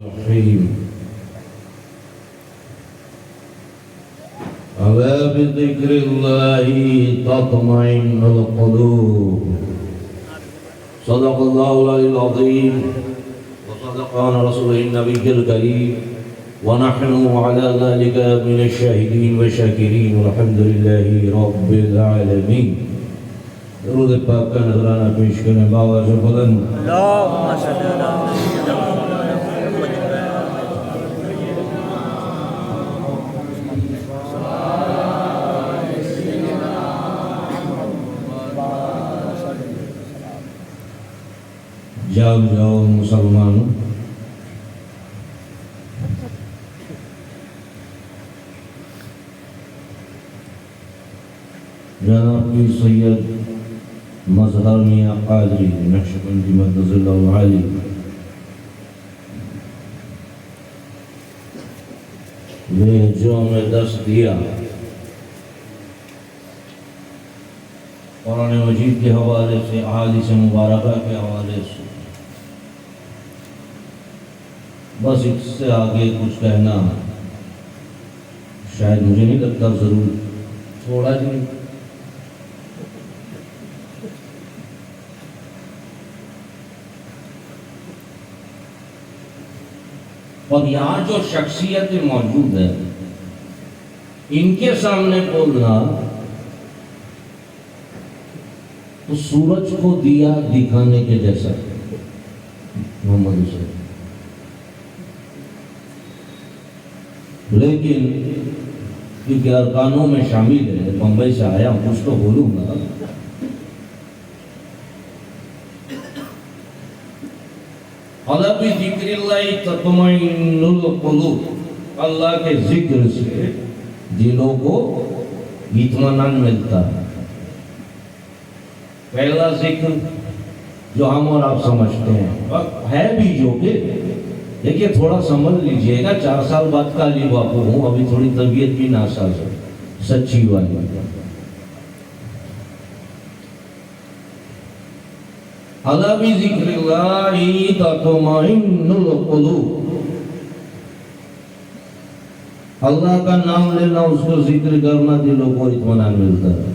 الرحيم ألا بذكر الله تطمئن القلوب صدق الله العلي العظيم وصدقنا رسوله النبي الكريم ونحن على ذلك من الشاهدين والشاكرين والحمد لله رب العالمين. درود پاک کا نذرانہ پیش کریں باوجہ بلند اللهم صل على جاؤ جاؤ مسلمانوں، جناب پیر سید مظہر میاں قادری نقشبندی مقدس اللہ علی نے جو ہمیں دست دیا قرآن مجید کے حوالے سے، احادیث مبارکہ کے حوالے سے، بس اس سے آگے کچھ کہنا شاید مجھے نہیں لگتا ضرور تھوڑا جی. اور یہاں جو شخصیتیں موجود ہیں ان کے سامنے بولنا تو سورج کو دیا دکھانے کے جیسا محمد حسین. لیکن کیونکہ ارکانوں میں شامل ہے، بمبئی سے آیا ہوں کچھ تو بولوں گا. الا بذکر اللہ تطمئن القلوب، اللہ کے ذکر سے دلوں کو اطمینان ملتا ہے. پہلا ذکر جو ہم اور آپ سمجھتے ہیں ہے بھی جو کہ دیکھیے تھوڑا سمجھ لیجئے گا، 4 سال بعد کا علی باپو ہوں، ابھی تھوڑی طبیعت بھی ناساز ہے سچی والی. الا بذکر اللہ تطمئن القلوب، اللہ کا نام لینا، اس کو ذکر کرنا دلوں کو اطمینان ملتا ہے.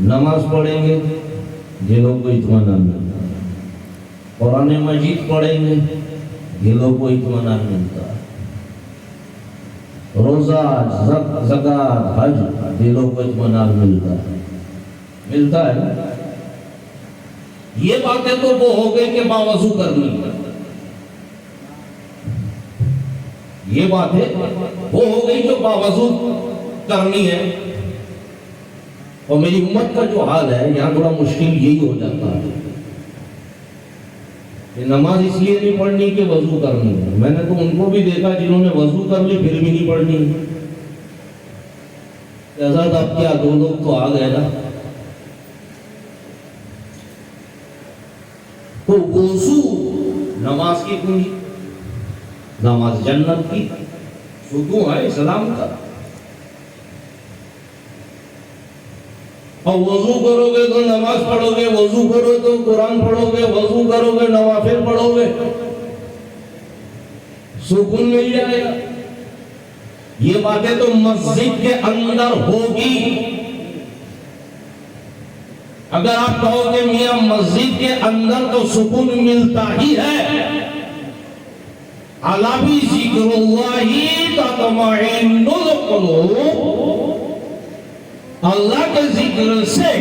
نماز پڑھیں گے دلوں کو اطمینان ملتا ہے، قرآن مجید پڑھیں گے دلوں کو اطمینان ملتا ہے، روزہ زکوٰۃ حج دلوں کو اطمینان ملتا ہے. یہ باتیں تو وہ ہو گئی کہ باوضو کرنی ہے، یہ باتیں وہ ہو گئی جو باوضو کرنی ہے. اور میری امت کا جو حال ہے یہاں تھوڑا مشکل یہی ہو جاتا ہے کہ نماز اس لیے نہیں پڑھنی کہ وضو کرنی ہے. میں نے تو ان کو بھی دیکھا جنہوں نے وضو کر لی پھر بھی نہیں پڑھنی. حضرت آپ کیا 2 لوگ تو آ گئے نا. تو وضو نماز کی کنجی، نماز جنت کی ستون ہے اسلام کا. اور وضو کرو گے تو نماز پڑھو گے، وضو کرو تو قرآن پڑھو گے، وضو کرو گے نوافل پڑھو گے، سکون مل جائے گا. یہ باتیں تو مسجد کے اندر ہوگی. اگر آپ کہو کہ میاں مسجد کے اندر تو سکون ملتا ہی ہے، الا بذکر اللہ تطمئن القلوب، اللہ کے ذکر سے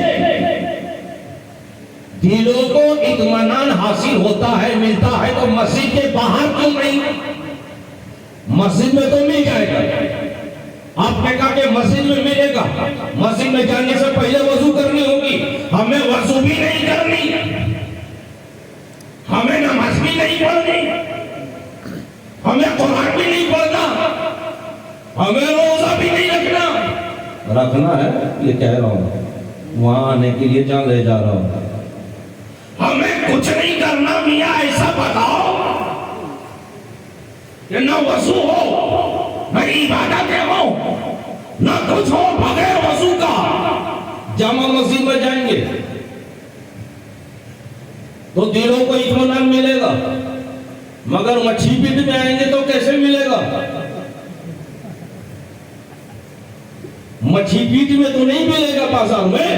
دلوں کو اطمینان حاصل ہوتا ہے، ملتا ہے. تو مسجد کے باہر کیوں نہیں؟ مسجد میں تو مل جائے گا. آپ نے کہا کہ مسجد میں ملے گا، مسجد میں جانے سے پہلے وضو کرنی ہوگی. ہمیں وضو بھی نہیں کرنی، ہمیں نماز بھی نہیں پڑھنی، ہمیں قرآن بھی نہیں پڑھنا، ہمیں روزہ بھی نہیں رکھنا ہے. یہ کہہ رہا ہوں وہاں آنے کے لیے جہاں لے جا رہا ہوں. ہمیں کچھ نہیں کرنا. میاں ایسا بتاؤ کہ نہ وضو ہو، نہ عبادتیں ہو، نہ کچھ ہو بغیر وضو کا. جامع مسجد میں جائیں گے تو دلوں کو اطمینان ملے گا. مگر مچھی پیٹ میں آئیں گے تو کیسے ملے گا؟ مچھی پیٹ میں تو نہیں ملے گا بازار میں.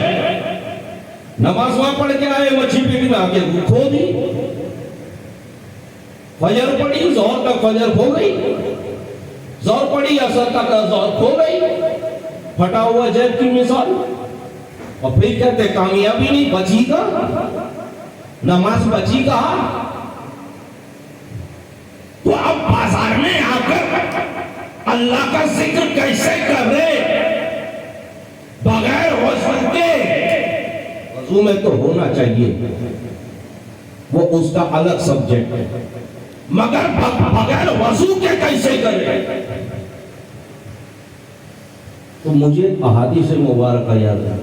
نماز وہاں پڑھ کے آئے, مچھی پیٹ میں آ کے کھو دی. فجر پڑی, ظہر تک فجر کھو گئی. ظہر پڑی, اثر تک ظہر کھو گئی. پھٹا ہوا جیب کی مثال. اور پھر کہتے کامیابی نہیں, بچی کا نماز بچی کا. تو اب بازار میں آ کر اللہ کا ذکر کیسے کر رہے بغیر وضو کے؟ وضو میں تو ہونا چاہیے, وہ اس کا الگ سبجیکٹ ہے, مگر بغیر وضو کے کیسے کرے؟ تو مجھے احادیث مبارکہ یاد ہے.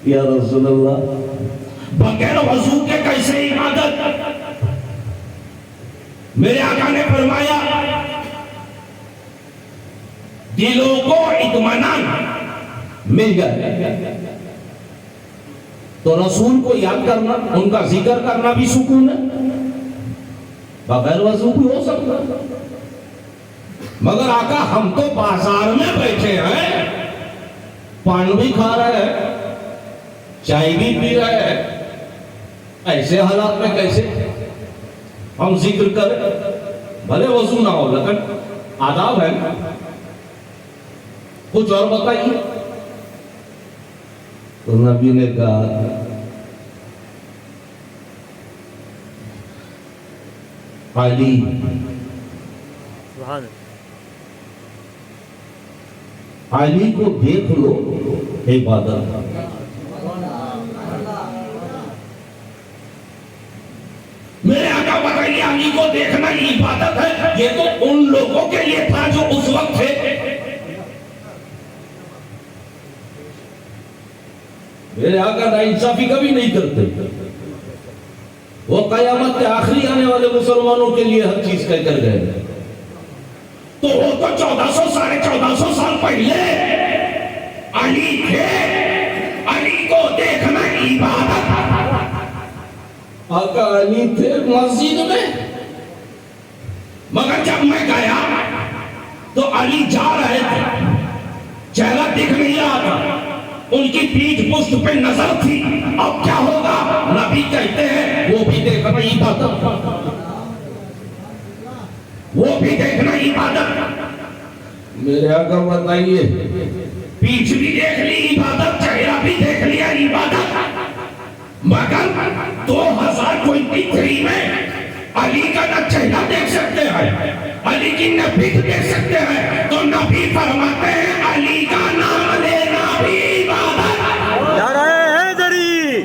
یا رسول اللہ, بغیر وضو کے کیسے عبادت؟ میرے آقا نے فرمایا دلوں کو اطمینان مل جائے تو رسول کو یاد کرنا, ان کا ذکر کرنا بھی سکون ہے. بغیر وضو بھی ہو سکتا ہے. مگر آقا ہم تو بازار میں بیٹھے ہیں, پان بھی کھا رہے ہیں, چائے بھی پی رہے ہیں, ایسے حالات میں کیسے ہم ذکر کریں؟ بھلے وضو نہ ہو لیکن آداب ہے. کچھ اور بتائیے. تو نبی نے کہا علی علی کو دیکھ لو عبادت. میرے آقا بتائیے علی کو دیکھنا عبادت ہے؟ یہ تو ان لوگوں کے لیے تھا جو اس وقت تھے. میرے آقا ناانصافی کبھی نہیں کرتے. وہ قیامت کے آخری آنے والے مسلمانوں کے لیے ہر چیز کہہ کر گئے. تو وہ تو 1400 سال پہلے علی تھے. علی کو دیکھنا عبادت. آقا علی تھے مسجد میں, مگر جب میں گیا تو علی جا رہے تھے, چہرہ دکھ نہیں رہا تھا, ان کی پیٹھ پشت پہ نظر تھی. اب کیا ہوگا؟ نبی کہتے ہیں وہ بھی دیکھنا عبادت, وہ بھی دیکھنا عبادت. میرے آقا بتائیے پیٹھ بھی دیکھ لی عبادت, چہرہ بھی دیکھ لیا عبادت. مگر 2023 میں علی کا نہ چہرہ دیکھ سکتے ہیں, علی کی نہ پیٹھ دیکھ سکتے ہیں, تو نبی فرماتے ہیں علی کا نام لینا بھی عبادت. نعرہ حیدری,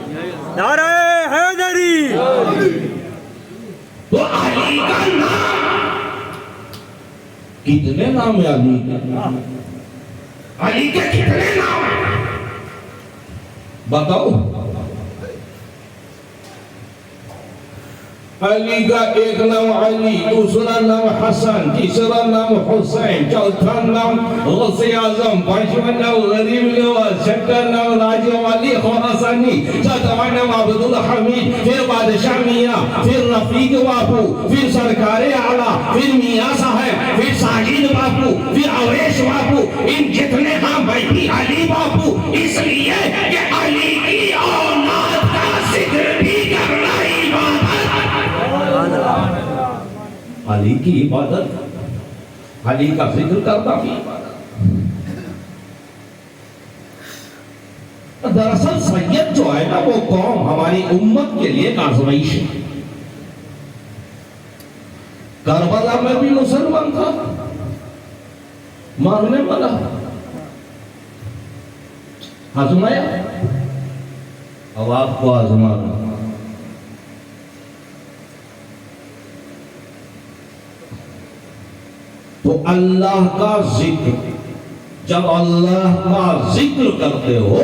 نعرہ حیدری. تو علی کا نام, کتنے نام ہے علی کے؟ علی کے کتنے نام بتاؤ. علی کا ایک نام علی, دوسرا نام حسن, تیسرا نام حسین, چوتھا نام غوث اعظم, پانچواں نام غریب نواز, چھٹا نام راجہ والی خراسانی, ساتواں نام عبد الحمید, پھر بادشاہ میاں, پھر رفیق باپو, پھر سرکار اعلیٰ, پھر میاں صاحب, پھر ساجد باپو, پھر اویش باپو. ان جتنے ہاں بیٹھی علی باپو, اس لیے کہ علی کی اولاد کا ذکر بھی کرنا عبادت. علی کی عبادت, علی کا ذکر کرنا بھی عبادت. دراصل سید جو ہے نا, وہ قوم ہماری امت کے لیے آزمائش ہے. کربلا میں بھی مسلمان تھا, مارنے والا, آزمایا. اب آپ کو آزمانا. تو اللہ کا ذکر, جب اللہ کا ذکر کرتے ہو,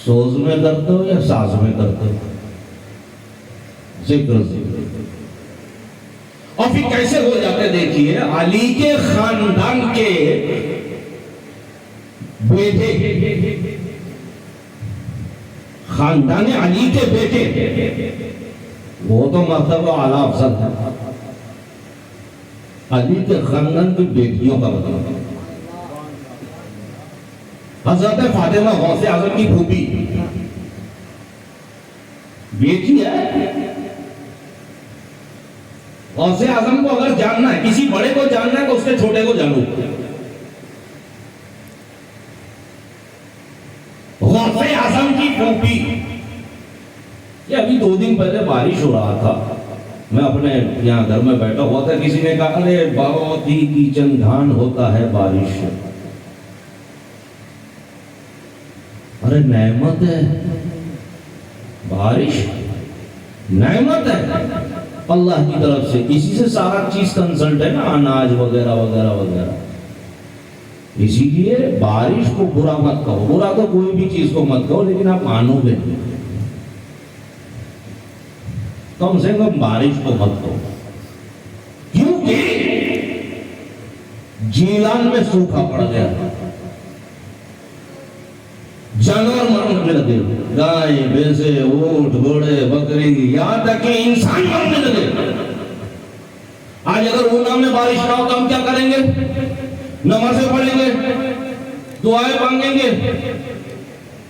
سوز میں کرتے ہو یا ساز میں کرتے ہو؟ ذکر. اور پھر کیسے ہو جاتے دیکھیے. علی کے خاندان کے بیٹے خاندان علی کے بیٹے وہ تو مرتبہ اعلیٰ افضل ہے، علی کے خاندان کی بیٹیوں کا مطلب حضرت فاطمہ غوث اعظم کی پھوپھی بیٹی ہے۔ غوث اعظم کو اگر جاننا ہے، کسی بڑے کو جاننا ہے تو اس کے چھوٹے کو جانو۔ غوث اعظم کی پھوپھی، یہ ابھی 2 دن پہلے بارش ہو رہا تھا، میں اپنے یہاں گھر میں بیٹھا ہوا تھا، کسی نے کہا ارے بہت ہی کیچن دھان ہوتا ہے بارش۔ ارے نعمت ہے بارش، نعمت ہے اللہ کی طرف سے، اسی سے سارا چیز کنسلٹ ہے نا، اناج وغیرہ وغیرہ وغیرہ۔ اسی لیے بارش کو برا مت کہو، برا تو کوئی بھی چیز کو مت کہو، لیکن آپ مانو گے کم سے کم بارش کو مت کہو، کیونکہ جیلان میں سوکھا پڑ گیا، جانور مرنے لگے، گائے بھینسے اونٹ گھوڑے بکری، یہاں تک کہ انسان مرنے لگے۔ آج اگر اونا میں بارش نہ ہو تو ہم کیا کریں گے؟ نمازیں پڑھیں گے، دعائیں مانگیں گے۔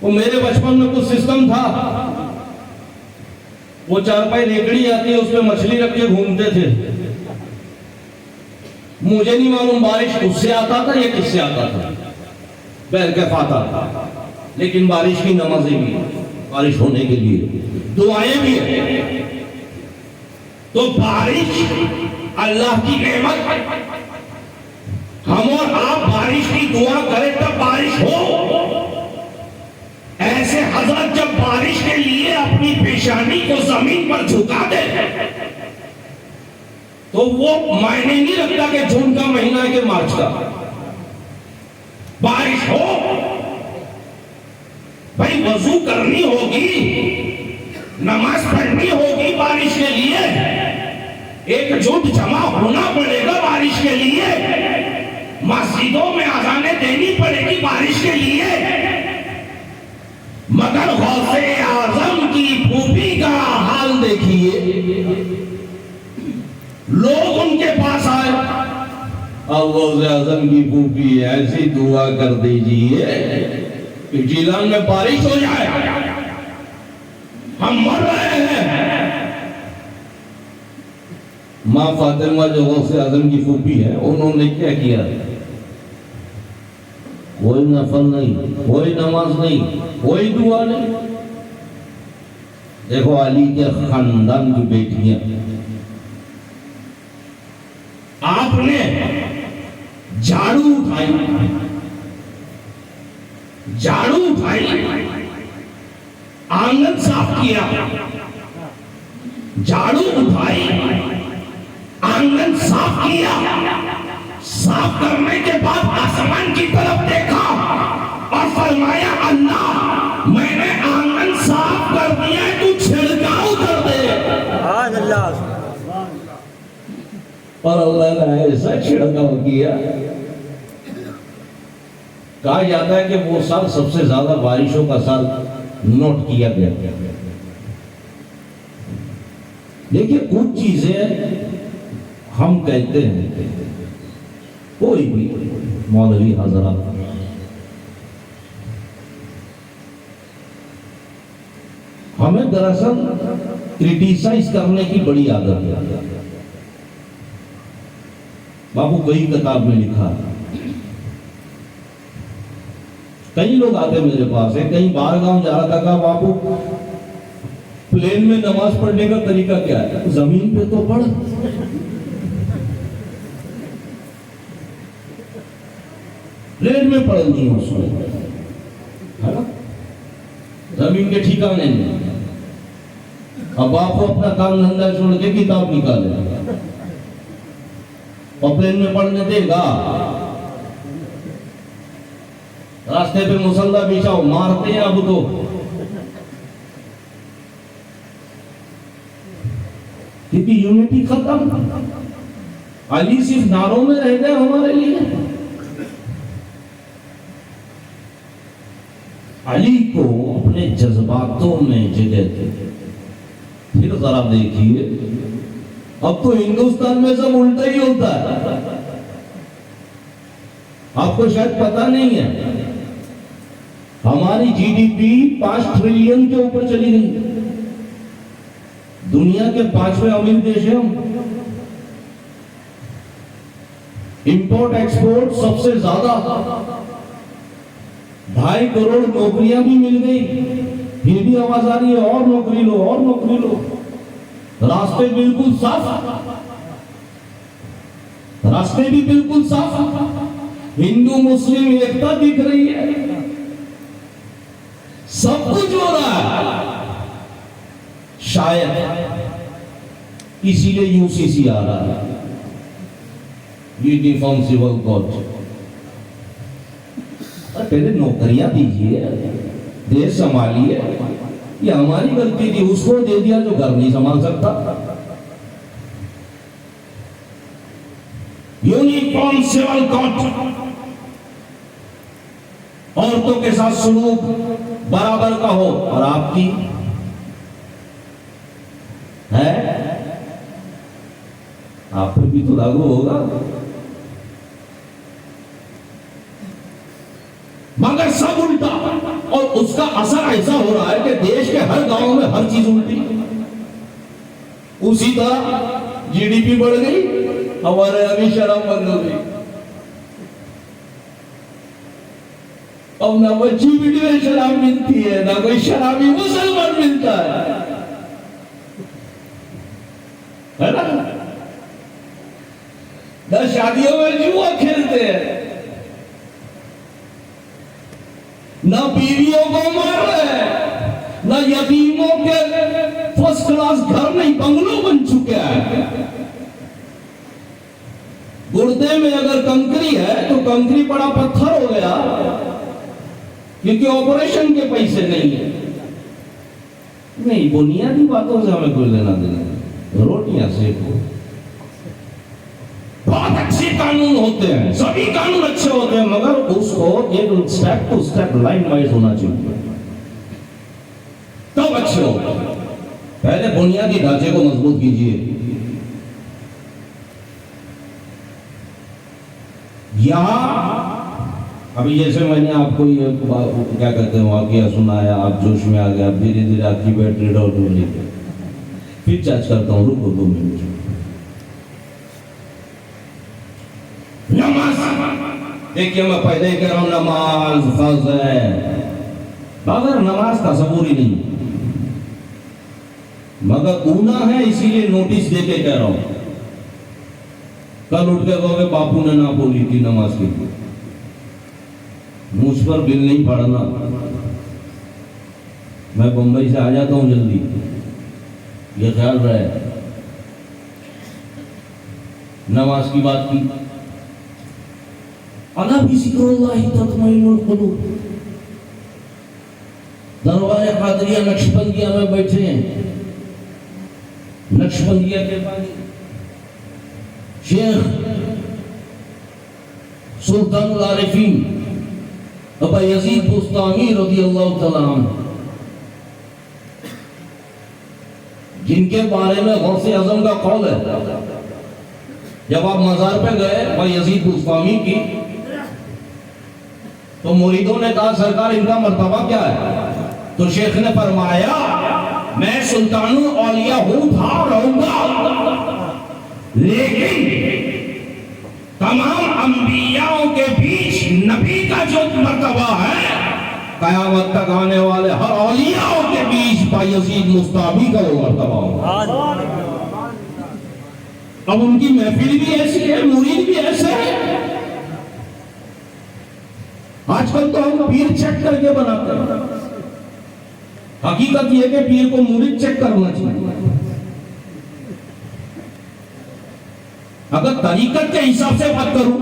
وہ میرے بچپن میں کچھ سسٹم تھا، وہ 4 پائی ریکڑی آتی ہے، اس پہ مچھلی رکھ کے گھومتے تھے۔ مجھے نہیں معلوم بارش اس سے آتا تھا یا کس سے آتا تھا، بہرکیف آتا تھا، لیکن بارش کی نمازیں بھی ہیں، بارش ہونے کے لیے دعائیں بھی ہیں۔ تو بارش اللہ کی نعمت، ہم اور آپ بارش کی دعا کریں تب بارش ہو۔ ایسے حضرت جب بارش کے لیے اپنی پیشانی کو زمین پر جھکا دے تو وہ معنی نہیں رکھتا کہ جون کا مہینہ ہے کہ مارچ کا، بارش ہو۔ بھائی وضو کرنی ہوگی، نماز پڑھنی ہوگی بارش کے لیے، ایک جھوٹ جمع ہونا پڑے گا بارش کے لیے، مسجدوں میں اذانیں دینی پڑے گی بارش کے لیے۔ مگر غوث اعظم کی پھوپھی کا حال دیکھیے، لوگ ان کے پاس آئے، اب غوث اعظم کی پھوپھی ایسی دعا کر دیجئے کہ جیلان میں بارش ہو جائے، ہم مر رہے ہیں۔ ماں فاطمہ جو غوث اعظم کی پھوپھی ہے، انہوں نے کیا کیا؟ کوئی نفل نہیں، کوئی نماز نہیں، کوئی دعا نہیں۔ دیکھو علی کے خاندان کی بیٹیاں، آپ نے جھاڑو اٹھائی، جھاڑو اٹھائی، آنگن صاف کیا، جھاڑو اٹھائی، آنگن صاف کیا، صاف کرنے کے بعد آسمان کی طرف دیکھا اور فرمایا اللہ میں نے آنگن صاف کر دیا، تو چھڑکاؤ کر دے۔ سبحان اللہ۔ اور اللہ نے ایسا چھڑکاؤ کیا، کہا جاتا ہے کہ وہ سال سب سے زیادہ بارشوں کا سال نوٹ کیا گیا۔ دیکھیے کچھ چیزیں ہم کہتے ہیں، کوئی بھی مولوی حضرات، ہمیں دراصل کرٹیسائز کرنے کی بڑی عادت ہے۔ باپو کئی کتاب میں لکھا ہے، کئی لوگ آتے میرے پاس ہیں، کہیں باہر گاؤں جا رہا تھا، کہا باپو پلین میں نماز پڑھنے کا طریقہ کیا ہے؟ زمین پہ تو پڑھ، پلین میں پڑھنی ہے اس میں، زمین کے ٹھکانے نہیں۔ اب آپ کو اپنا کام دھندا چھوڑ کے کتاب نکالے اور پلین میں پڑھنے دے گا؟ راستے پہ مسلح بچھاؤ، مارتے ہیں اب تو۔ کیونکہ یونٹی ختم، علی صرف نعروں میں رہ گئے ہمارے لیے۔ علی کو اپنے جذباتوں میں جگہ دے. پھر ذرا دیکھیے اب تو ہندوستان میں سب الٹا ہی ہوتا ہے. آپ کو شاید پتا نہیں ہے ہماری جی ڈی پی 5 ٹریلین کے اوپر چلی گئی. دنیا کے 5ویں امیر دیش ہیں ہم. امپورٹ ایکسپورٹ سب سے زیادہ. 2.5 کروڑ نوکریاں بھی مل گئی. پھر بھی آواز آ رہی ہے اور نوکری لو اور نوکری لو. راستے بالکل صاف, راستے بھی بالکل صاف. ہندو مسلم ایکتا دکھ رہی ہے. سب کچھ ہو رہا ہے. شاید اسی لیے یو سی سی آ رہا ہے, یونیفارم سول کوڈ. پہلے نوکریاں دیجیے, دیش سنبھالیے. یہ ہماری غلطی تھی, اس کو دے دیا جو گھر نہیں سنبھال سکتا. یونیفارم سول کوڈ, عورتوں کے ساتھ سلوک برابر کا ہو, اور آپ کی ہے آپ پہ بھی تو لاگو ہوگا. مگر سب الٹا, اور اس کا اثر ایسا ہو رہا ہے کہ دیش کے ہر گاؤں میں ہر چیز الٹی. اسی طرح جی ڈی پی بڑھ گئی, ہمارے ابھی شراب بند ہو گئی. اب نہ بچی ویڈیو میں شراب ملتی ہے, نہ کوئی شرابی مسلمان ملتا ہے نا. نہ شادیوں میں جوا کھیلتے ہیں, نہ بیویوں کو مار رہے ہیں, نہ یتیموں کے فرسٹ کلاس گھر نہیں بنگلو بن چکے ہیں. گردے میں اگر کنکری ہے تو کنکری بڑا پتھر ہو گیا, کیونکہ آپریشن کے پیسے نہیں ہیں. نہیں, بنیادی باتوں سے ہمیں کوئی لینا دینا نہیں. روٹیاں سیکھو. بہت اچھے قانون ہوتے ہیں, سبھی قانون اچھے ہوتے ہیں, مگر اس کو ایک step to step line wise ہونا چاہیے, تب اچھے ہو. پہلے بنیادی ڈھانچے کو مضبوط کیجیے. یہاں ابھی جیسے میں نے آپ کو یہ کیا کہتے ہیں واقعہ سنایا, آپ جوش میں آ گیا, دھیرے دھیرے آپ کی بیٹری ڈاؤن ہو گئی. پھر چارج کرتا ہوں, رکو 2 منٹ. نماز دیکھیے, میں پہلے ہی کہہ رہا ہوں نماز فرض ہے, مگر نماز تصور ہی نہیں, مگر گناہ ہے, اسی لیے نوٹس دے کے کہہ رہا ہوں. کل اٹھ کے کہو کہ باپو نے نہ بولی تھی نماز کے لیے, مجھ پر بل نہیں پڑنا. میں بمبئی سے آ جاتا ہوں جلدی, یہ خیال رہے. نماز کی بات کی, الا بذکر اللہ تطمئن القلوب. دربار قادریہ نقشبندیہ میں بیٹھے ہیں, نقشبندیہ کے بانی شیخ سلطان العارفین ابا یزید بستامی رضی اللہ تعالیٰ عنہ, جن کے بارے میں غوث اعظم کا قول ہے. جب آپ مزار پہ گئے ابا یزید بستامی کی, تو مریدوں نے کہا سرکار ان کا مرتبہ کیا ہے؟ تو شیخ نے فرمایا میں سلطان الاولیاء ہوں تھا, رہوں گا, لیکن تمام انبیاء کے بیچ نبی کا جو مرتبہ ہے, قیامت تک آنے والے ہر اولیاء کے بیچ بایزید مستعبی کا وہ مرتبہ ہوگا. اب ان کی محفل بھی ایسی ہے, مرید بھی ایسے ہے. آج کل تو ہم پیر چیک کر کے بناتے ہیں, حقیقت یہ کہ پیر کو مرید چیک کرنا چاہیے. اگر طریقت کے حساب سے بات کروں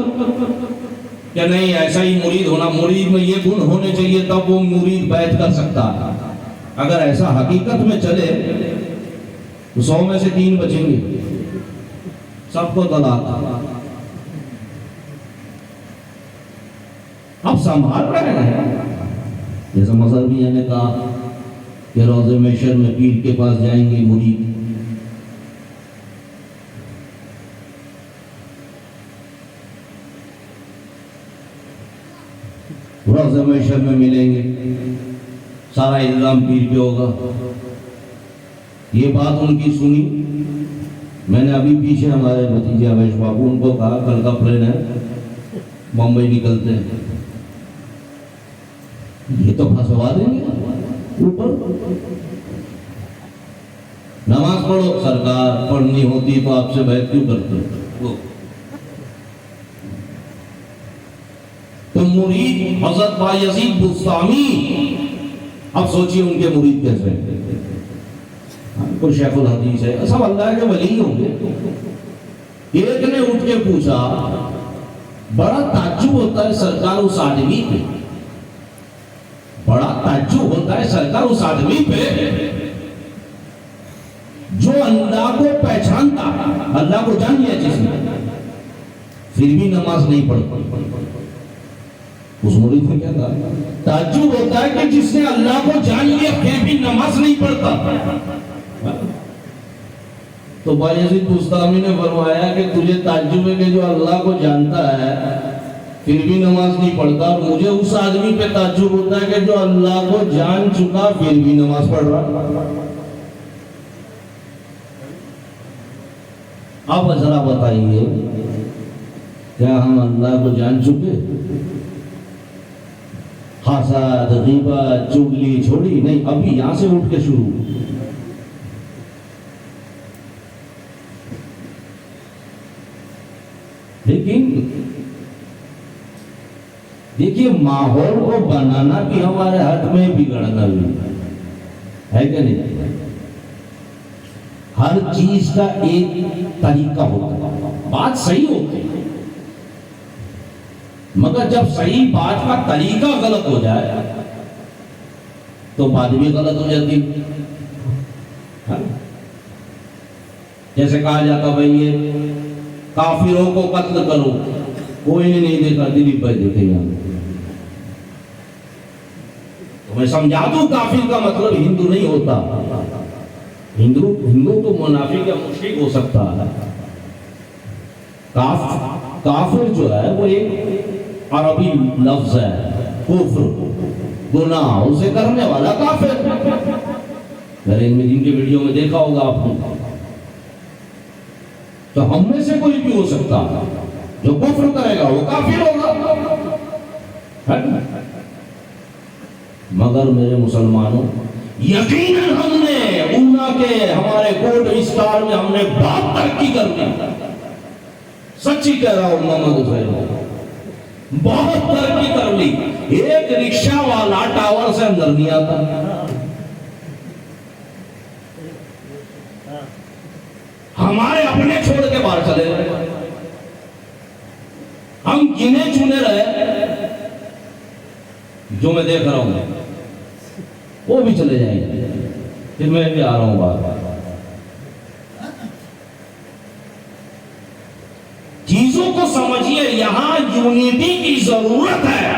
کہ نہیں ایسا ہی مرید ہونا, مرید میں یہ گن ہونے چاہیے تب وہ مرید بیعت کر سکتا. اگر ایسا حقیقت میں چلے تو 100 میں سے 3 بچیں گے, سب کو طلاق. اب سنبھال رہے ہیں, جیسا مذہبی نے کہا کہ روضہ محشر میں پیر کے پاس جائیں گے مرید، روضہ محشر میں ملیں گے، سارا الزام پیر پہ ہوگا۔ یہ بات ان کی سنی، میں نے ابھی پیچھے ہمارے بھتیجے اویش بابو ان کو کہا کل کا پلین ہے، بمبئی نکلتے ہیں، یہ تو پھنسوا دیں گے اوپر۔ نماز پڑھو، سرکار پڑھنی ہوتی تو آپ سے بیعت کیوں کرتے؟ تو مرید حضرت بایزید بستامی، اب سوچیے ان کے مرید کیسے ہیں؟ کوئی شیخ الحدیث ہے، سب اللہ کے ولی ہوں گے۔ ایک نے اٹھ کے پوچھا، بڑا تعجب ہوتا ہے سرکار اس آدمی پہ، بڑا تعجب ہوتا ہے سرکار اس آدمی پہ جو اللہ کو پہچانتا، اللہ کو جان لیا جس نے، پھر بھی نماز نہیں پڑھتا۔ اس مرید نے کیا کہا؟ تعجب ہوتا ہے کہ جس نے اللہ کو جان لیا پھر بھی نماز نہیں پڑھتا۔ تو بایزید بستامی نے فرمایا کہ تجھے تعجب ہے کہ جو اللہ کو جانتا ہے پھر بھی نماز نہیں پڑھتا، اور مجھے اس آدمی پہ تعجب ہوتا ہے کہ جو اللہ کو جان چکا پھر بھی نماز پڑھ رہا۔ اب ذرا بتائیے، کیا ہم اللہ کو جان چکے؟ حسد، غیبت، چغلی چھوڑی نہیں، ابھی یہاں سے اٹھ کے شروع۔ لیکن دیکھیے ماحول کو بنانا بھی ہمارے ہاتھ میں، بگڑنا بھی ہے کہ نہیں؟ ہر چیز کا ایک طریقہ ہوتا ہے، بات صحیح ہوتی ہے، مگر جب صحیح بات کا طریقہ غلط ہو جائے تو بات بھی غلط ہو جاتی۔ جیسے کہا جاتا بھائی یہ کافروں کو قتل کرو، کوئی نہیں دیکھا، دلیپ بھائی دیکھے یہاں، تو میں سمجھا دوں کافر کا مطلب ہندو نہیں ہوتا، ہندو تو منافق یا مشرک ہو سکتا ہے، کافر جو ہے وہ ایک عربی لفظ ہے، کفر گناہ، اسے کرنے والا کافر۔ میں جن کے ویڈیو میں دیکھا ہوگا آپ نے، تو ہم میں سے کوئی بھی ہو سکتا ہے، جو کفر کرے گا وہ کافر ہوگا۔ مگر میرے مسلمانوں، یقیناً ہم نے اونا کے ہمارے کوٹ اسٹار میں ہم نے بہت ترقی کر دی، سچی کہہ رہا ہوں محمد حسین، بہت ترقی کر لی۔ ایک رکشہ والا ٹاور سے اندر نہیں آتا، ہمارے اپنے چھوڑ کے باہر چلے رہے، ہم گنے چنے رہے، جو میں دیکھ رہا ہوں وہ بھی چلے جائیں گے، پھر میں بھی آ رہا ہوں باہر۔ چیزوں کو سمجھیے، یہاں یونٹی کی ضرورت ہے،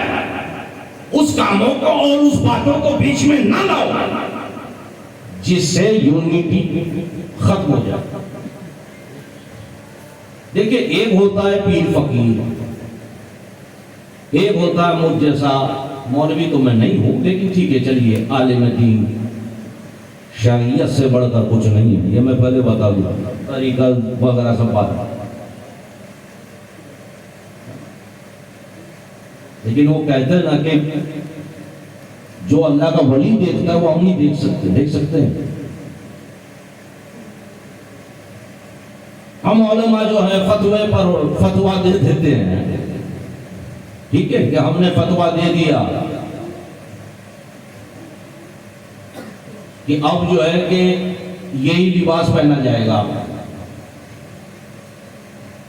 اس کاموں کو اور اس باتوں کو بیچ میں نہ لاؤ جس سے یونٹی ختم ہو جائے۔ دیکھیں، ایک ہوتا ہے پیر فقیر، ایک ہوتا ہے مجھ جیسا مولوی، تو میں نہیں ہوں لیکن ٹھیک ہے چلیے عالم دین، شریعت سے بڑھ کر کچھ نہیں ہے، یہ میں پہلے بتا دوں، طریقہ وغیرہ سب بات۔ لیکن وہ کہتے ہیں نا کہ جو اللہ کا ولی دیکھتا ہے وہ ہم نہیں دیکھ سکتے، دیکھ سکتے ہیں؟ ہم علماء جو ہیں فتوے پر فتوا دے دیتے ہیں، ٹھیک ہے کہ ہم نے فتوا دے دیا کہ اب جو ہے کہ یہی لباس پہنا جائے گا۔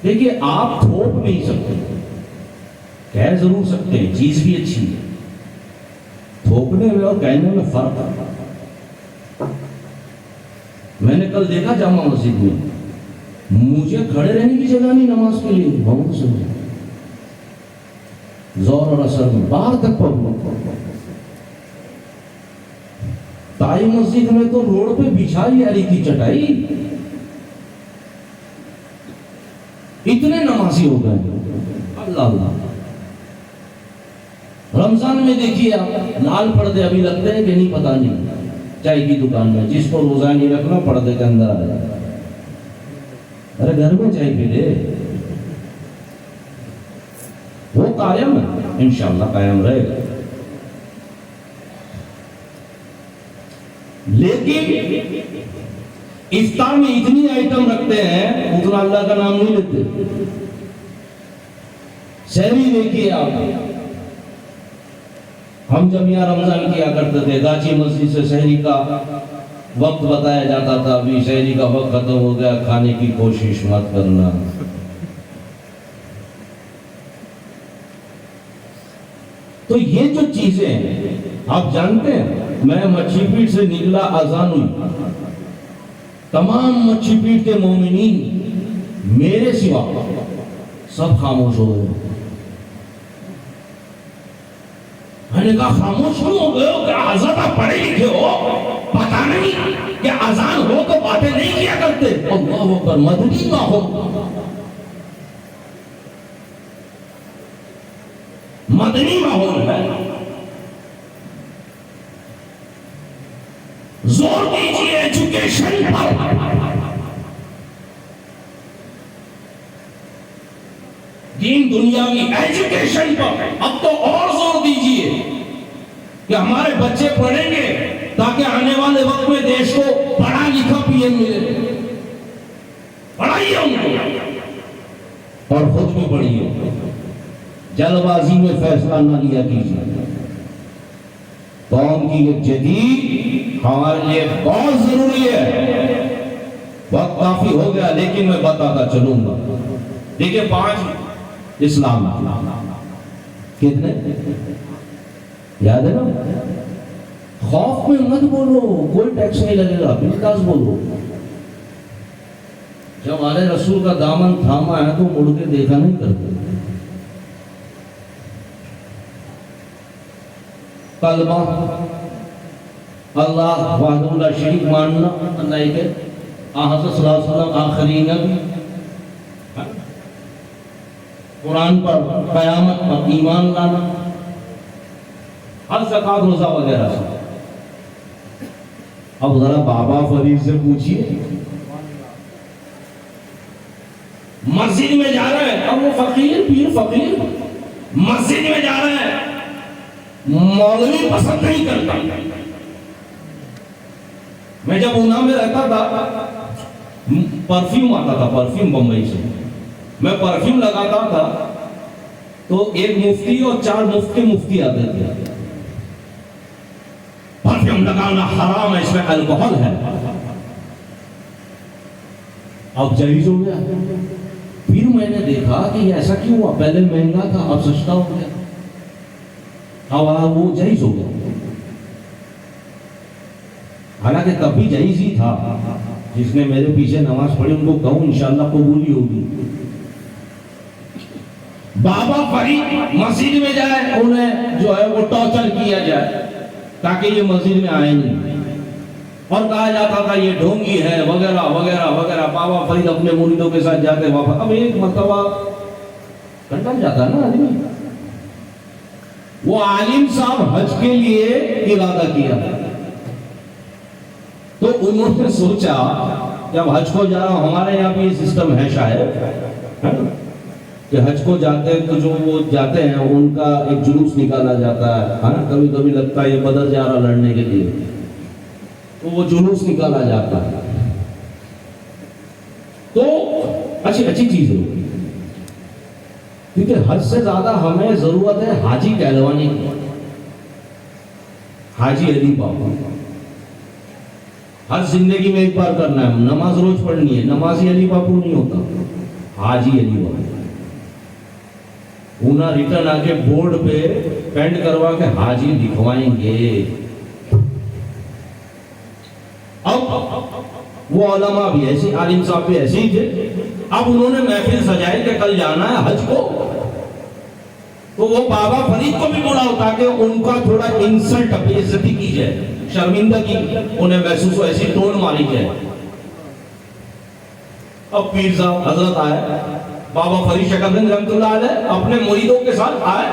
دیکھیے آپ تھوپ نہیں سکتے، کہہ ضرور سکتے ہیں، چیز بھی اچھی ہے، تھوپنے میں اور کہنے میں فرق ہے۔ میں نے کل دیکھا جامع مسجد میں، مجھے کھڑے رہنے کی جگہ نہیں نماز کے لیے، بہت سمجھے زور اور اثر میں باہر تک پہنچ، تائی مسجد میں تو روڈ پہ بچھائی علی کی چٹائی. اتنے نمازی ہو گئے. اللہ اللہ. رمضان میں دیکھیے آپ لال پردے ابھی لگتے ہیں کہ نہیں پتہ نہیں. چائے کی دکان میں جس کو روزہ نہیں رکھنا پردے کے اندر آ جائے. ارے گھر میں چائے پی لے. وہ قائم ہے انشاءاللہ قائم رہے گا. لیکن افطار میں اتنی آئٹم رکھتے ہیں اتنا اللہ کا نام نہیں لیتے. سحری دیکھیے آپ. ہم جب یہاں رمضان کیا کرتے تھے گاچی مسجد سے سحری کا وقت بتایا جاتا تھا. ابھی سحری کا وقت ختم ہو گیا, کھانے کی کوشش مت کرنا. تو یہ جو چیزیں ہیں آپ جانتے ہیں, میں مچھی پیٹ سے نکلا اذان ہوئی, تمام مچھی پیٹ کے مومنین میرے سوا سب خاموش ہو گئے. میں نے کہا خاموش کیوں ہو گئے ہو؟ کہ حضرت آپ پڑھے لکھے ہو, پتہ نہیں کہ اذان ہو تو باتیں نہیں کیا کرتے. اللہ اکبر. مدنی ماحول, مدنی ماحول ہے. زور دیجیے ایجوکیشن پر. دین دنیا کی ایجوکیشن پر اب تو اور زور دیجیے کہ ہمارے بچے پڑھیں گے تاکہ آنے والے وقت میں دیش کو پڑھا لکھا پی ایم ملے. پڑھائیے ان کو اور خود بھی پڑھیے. جلد بازی میں فیصلہ نہ لیا کیجیے. قوم کی ایک جدید ہمارے لیے بہت ضروری ہے. وقت کافی ہو گیا لیکن میں بتاتا چلوں گا. دیکھیں 5 اسلام کتنے یاد ہے نا. خوف میں مت بولو, کوئی ٹیکس نہیں لگے گا, بنداس بولو. جب ہمارے رسول کا دامن تھاما ہے تو مڑ کے دیکھا نہیں کرتے. کلمہ اللہ وحدہ لا شریک ماننا, اللہ ایک ہے. حضرت صلی اللہ علیہ وسلم آخری نبی. قرآن پر قیامت پر ایمان لانا, ہر زکات روزہ وغیرہ سے. اب ذرا بابا فرید سے پوچھئے, مسجد میں جا رہے ہیں, اب وہ فقیر پیر فقیر مسجد میں جا رہے ہیں, مولوی پسند نہیں کرتا. میں جب اونا میں رہتا تھا پرفیوم آتا تھا, پرفیوم بمبئی سے, میں پرفیوم لگاتا تھا تو ایک مفتی اور 4 مفت کے مفتی آتے تھے. پرفیوم لگانا حرام ہے, اس میں الکحل ہے. اب جائز ہو گیا. پھر میں نے دیکھا کہ یہ ایسا کیوں ہوا, پہلے مہنگا تھا اب سستا ہو گیا. اب وہ جائز ہو گیا. حالانکہ تب بھی جائز ہی تھا. جس نے میرے پیچھے نماز پڑھی ان کو کہوں انشاءاللہ قبولی ہوگی. بابا فرید مسجد میں جائے انہیں جو ہے وہ ٹارچر کیا جائے تاکہ یہ مسجد میں آئے نہیں, اور کہا جاتا تھا یہ ڈھونگی ہے وغیرہ وغیرہ وغیرہ. بابا فرید اپنے مریدوں کے ساتھ جاتے واپس. اب ایک مرتبہ کنٹل جاتا ہے نا آدمی. وہ عالم صاحب حج کے لیے ارادہ کیا تو انہوں نے سوچا کہ اب حج کو جا رہا ہوں, ہمارے یہاں بھی یہ سسٹم ہے شاید کہ حج کو جاتے ہیں تو جو وہ جاتے ہیں ان کا ایک جلوس نکالا جاتا ہے نا. کبھی کبھی لگتا ہے یہ بدر جا رہا لڑنے کے لیے, تو وہ جلوس نکالا جاتا ہے. تو اچھی چیز ہے, کیونکہ حج سے زیادہ ہمیں ضرورت ہے حاجی کہلوانے کی. حاجی علی بابا ہر زندگی میں ایک بار کرنا ہے. نماز روز پڑھنی ہے. نمازی علی باپو نہیں ہوتا, حاجی علی باپو. اونا ریٹرن آگے بورڈ پہ پینٹ کروا کے حاجی لکھوائیں گے. اب وہ علماء بھی ایسے, عالم صاحب بھی ایسے ہی تھے. اب انہوں نے محفل سجائی کہ کل جانا ہے حج کو, تو وہ بابا فرید کو بھی بلاؤ تاکہ ان کا تھوڑا انسلٹ بے عزتی کی جائے, شرمندگی انہیں محسوس ہو، ایسی ٹون ماری جائے. اب پیر صاحب حضرت آئے، بابا فرید شکر گنج رحمۃ اللہ علیہ اپنے مریدوں کے ساتھ آئے،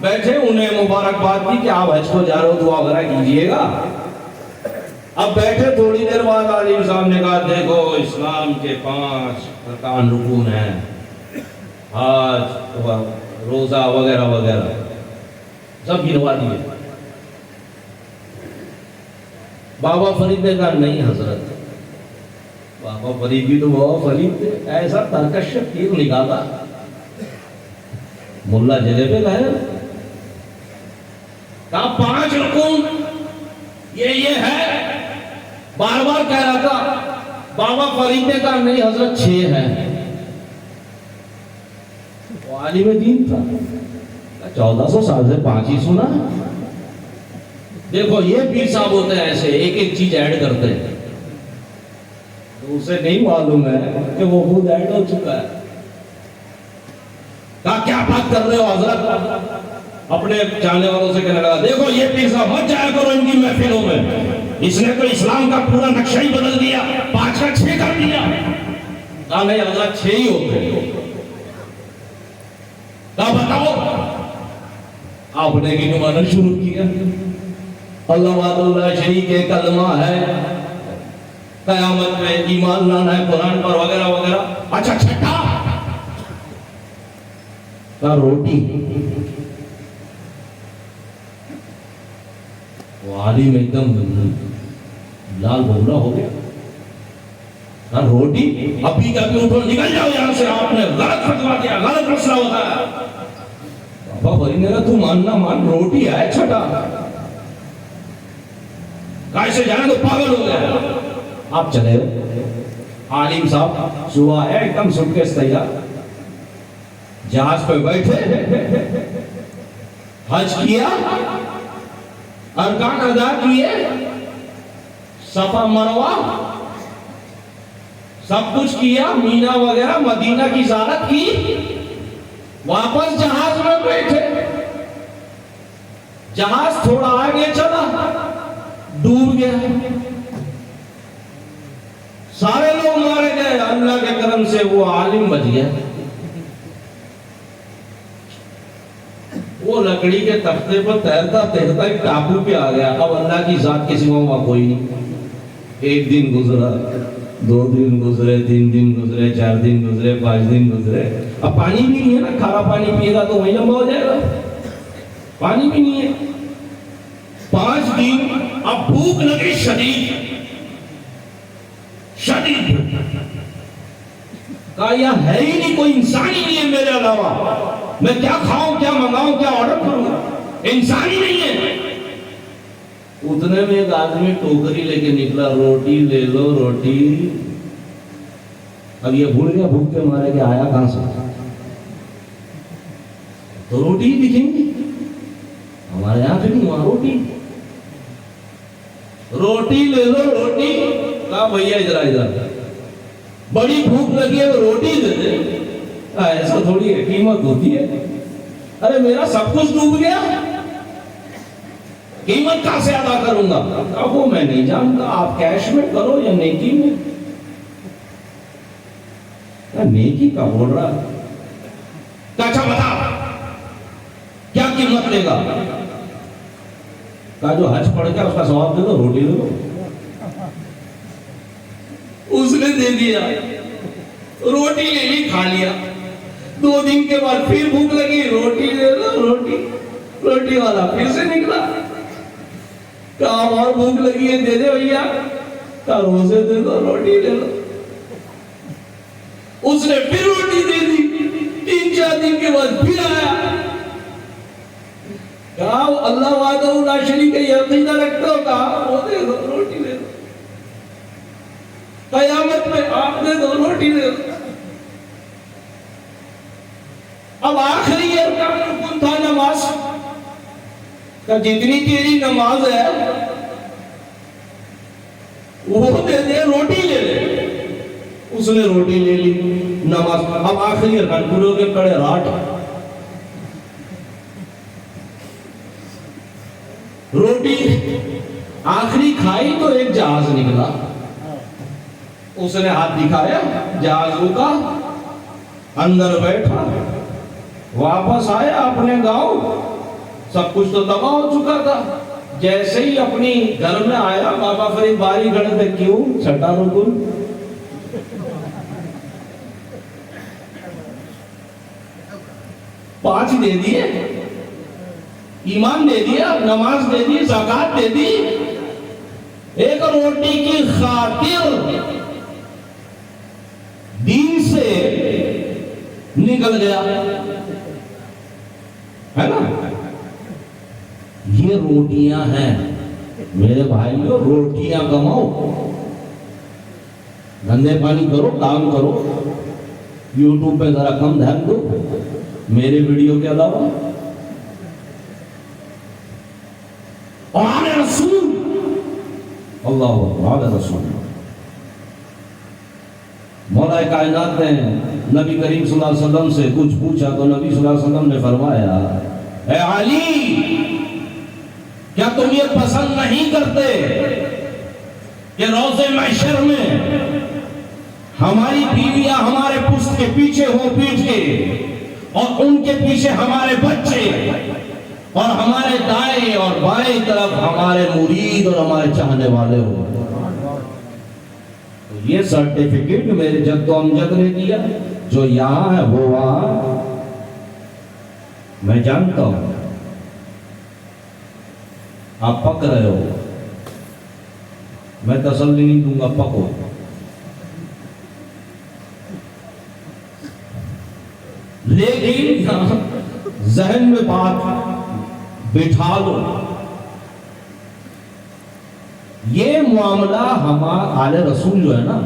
بیٹھے، انہیں مبارکباد دی کہ آپ حج کو جا رہے ہو، دعا وغیرہ کیجئے گا. اب بیٹھے، تھوڑی دیر بعد عالم صاحب نے کہا دیکھو اسلام کے 5 ارکان رکن ہیں، حج، روزہ وغیرہ وغیرہ سب گنوا دیے. بابا فرید نے کہا نہیں حضرت، بابا فرید بھی تو بابا فرید تھے، ایسا ترکش تیر نکالا، ملا جگہ پہ گئے. کہا 5 رکن یہ ہے، بار بار کہہ رہا تھا. بابا فرید نے کہا نہیں حضرت 6 ہیں. وہ عالم دین تھا، 1400 سال سے 5 ہی سنا. دیکھو یہ پیر صاحب ہوتے ہیں ایسے، ایک ایک چیز ایڈ کرتے ہیں، تو اسے نہیں معلوم ہے کہ وہ خود ایڈ ہو چکا ہے. کہا کیا بات کر رہے ہو حضرت؟ اپنے جاننے والوں سے کہنے لگا دیکھو یہ پیر صاحب مت جایا کرو ان کی محفلوں میں، اس نے تو اسلام کا پورا نقشہ ہی بدل دیا، 5 کا 6 کر دیا. کہا نہیں حضرت 6 ہی ہوتے. کہا بتاؤ. آپ نے گنوانا شروع کیا. اللہ وحدہ اللہ شریک کے کلمہ ہے، قیامت میں ایمان لانا ہے قرآن پر وغیرہ وغیرہ. اچھا چھٹا کہا روٹی. وہ عالم ایک دم لال بھولا ہو گیا. کہا روٹی؟ ابھی کا بھی اٹھو نکل جاؤ یہاں سے، آپ نے غلط فتوا دیا، غلط مسئلہ ہوتا ہے. بابا فرید نے کہا تو ماننا مان، روٹی ہے چھٹا. کیسے جانا تو پاگل ہو گیا. آپ چلے عالم صاحب صبح ہے ایک دم سٹ کے تیار، جہاز پہ بیٹھے، حج کیا، ارکان ادا کیے، صفا مروہ سب کچھ کیا، مینا وغیرہ مدینہ کی زیارت کی، واپس جہاز میں بیٹھے. جہاز تھوڑا آگے چلا، ڈوب گیا. سارے لوگ مارے گئے، اللہ کے کرم سے وہ عالم بچ گیا. وہ لکڑی کے تختے پر تیرتا تیرتا ایک ٹاپو پہ آ گیا. اب اللہ کی ذات کے سوا وہاں کوئی نہیں. ایک دن گزرا، 2 دن گزرے، 3 دن گزرے، 4 دن گزرے، 5 دن گزرے. اب پانی بھی نہیں ہے نا، کھارا پانی پیے گا تو وہی لمبا ہو جائے گا. پانی بھی نہیں ہے. 5 دن. اب بھوک لگی شدید شدید. کہا یہ ہے ہی نہیں، کوئی انسان ہی نہیں ہے میرے علاوہ، میں کیا کھاؤں، کیا منگاؤں، کیا آرڈر کروں، انسان ہی نہیں ہے. اتنے میں ایک آدمی ٹوکری لے کے نکلا، روٹی لے لو روٹی. اب یہ بھول گیا بھوک کے مارے کہ آیا کہاں سے، تو روٹی ہی دکھیں گی ہمارے یہاں. پھر وہاں روٹی روٹی لے لو روٹی. کہا بھیا ادھر بڑی بھوک لگی ہے روٹی دے دے. ایسا تھوڑی ہے، قیمت ہوتی ہے. ارے میرا سب کچھ ڈوب گیا، قیمت کہاں سے ادا کروں گا؟ اب وہ میں نہیں جانتا، آپ کیش میں کرو یا نیکی میں. نیکی کا بول رہا. اچھا بتا کیا قیمت لے گا؟ کہا جو حج پڑھ کے اس کا ثواب دے دو، روٹی دے دو. اس نے دے دیا، روٹی لے لی، کھا لیا. 2 دن کے بعد پھر بھوک لگی، روٹی دے دو روٹی. روٹی والا پھر سے نکلا. کہا اور بھوک لگی ہے، دے دے بھیا. کہا روزے دے دو، روٹی لے لو. اس نے پھر روٹی دے دی. 3-4 دن کے بعد پھر آیا. کہا اللہ وحدہ لا شریک ہے یقین رکھتے ہو؟ کہا وہ دے دو، روٹی دے دو. قیامت میں آپ دے دو، روٹی دے دو. اب آخری ارکان رکن تھا نماز کا. جتنی تیری نماز ہے وہ دے دے، روٹی لے لے. اس نے روٹی لے لی، نماز. اب آخری ارکان پورے ہو کے کڑے راٹ. روٹی آخری کھائی تو ایک جہاز نکلا، اس نے ہاتھ دکھایا، جہاز رکا، اندر بیٹھا، واپس آیا اپنے گاؤں، سب کچھ تو تباہ ہو چکا تھا۔ جیسے ہی اپنی گھر میں آیا، بابا فرید باری کھڑے تھے، کیوں چھٹا رکن؟ پانچ دے دیے، ایمان دے دیا، نماز دے دی، زکات دے دی، ایک روٹی کی خاطر دین سے نکل گیا ہے نا۔ یہ روٹیاں ہیں میرے بھائیوں، روٹیاں کماؤ، دھندے پانی کرو، کام کرو، یوٹیوب پہ ذرا کم دھیان دو میرے ویڈیو کے علاوہ۔ آل رسول، اللہ اکبر، آل رسول۔ مولا کائنات نے نبی کریم صلی اللہ علیہ وسلم سے کچھ پوچھا تو نبی صلی اللہ علیہ وسلم نے فرمایا، اے علی، کیا تم یہ پسند نہیں کرتے کہ روز محشر میں ہماری بیویاں ہمارے پشت کے پیچھے ہو پیٹھ کے، اور ان کے پیچھے ہمارے بچے، اور ہمارے دائیں اور بائیں طرف ہمارے مرید اور ہمارے چاہنے والے ہو؟ یہ سرٹیفکیٹ میرے جد و امجد نے دیا، جو یہاں ہے وہ وہاں، میں جانتا ہوں آپ پک رہے ہو، میں تسلی نہیں دوں گا، پکو۔ لیکن ذہن میں بات بٹھا دو، یہ معاملہ ہمارا آل رسول جو ہے نا،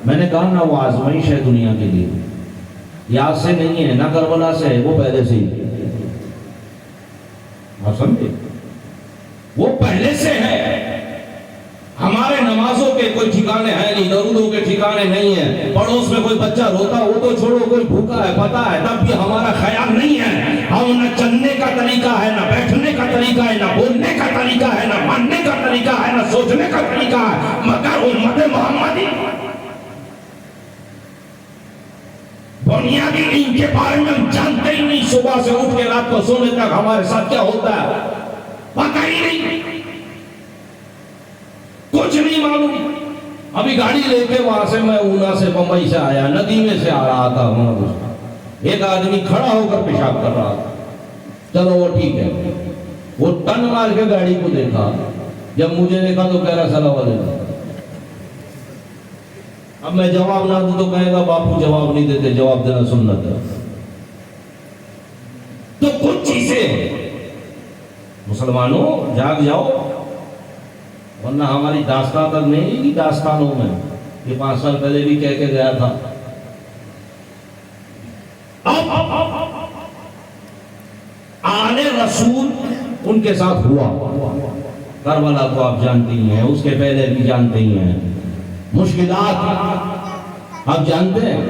میں نے کہا نا، وہ آزمائش ہے دنیا کے لیے، یاد سے نہیں ہے، نہ کربلا سے ہے، وہ پہلے سے ہی، آپ سمجھے، وہ پہلے سے ہے۔ ہمارے نمازوں کے کوئی ٹھکانے ہیں نہیں، درودوں کے ٹھکانے نہیں ہیں، پڑوس میں کوئی بچہ روتا وہ تو چھوڑو، کوئی بھوکا ہے پتہ ہے، تب بھی ہمارا خیال نہیں ہے۔ ہم نہ چلنے کا طریقہ ہے، نہ بیٹھنے کا طریقہ ہے، نہ بولنے کا طریقہ ہے، نہ ماننے کا طریقہ ہے، نہ سوچنے کا طریقہ ہے، مگر امت محمدی بنیادی ان کے بارے میں ہم جانتے ہی نہیں۔ صبح سے اٹھ کے رات کو سونے تک ہمارے ساتھ کیا ہوتا ہے پتہ ہی نہیں، کچھ نہیں معلوم۔ ابھی گاڑی لے کے وہاں سے میں اونا سے بمبئی سے آیا، ندی میں سے آ رہا تھا، ایک آدمی کھڑا ہو کر پیشاب کر رہا تھا، چلو وہ ٹھیک ہے، وہ ٹن مار کے گاڑی کو دیکھا، جب مجھے دیکھا تو کہہ رہا سلام علیکم۔ اب میں جواب نہ دوں تو کہے گا باپو جواب نہیں دیتے، جواب دینا سنت ہے۔ تو کچھ چیزیں مسلمانوں جاگ جاؤ، ورنہ ہماری داستان تک نہیں کی داستانوں میں، یہ 5 سال پہلے بھی کہہ کے گیا تھا۔ آل رسول ان کے ساتھ ہوا، کربلا کو آپ جانتی ہیں، اس کے پہلے بھی جانتے ہی ہیں، مشکلات آپ جانتے ہیں۔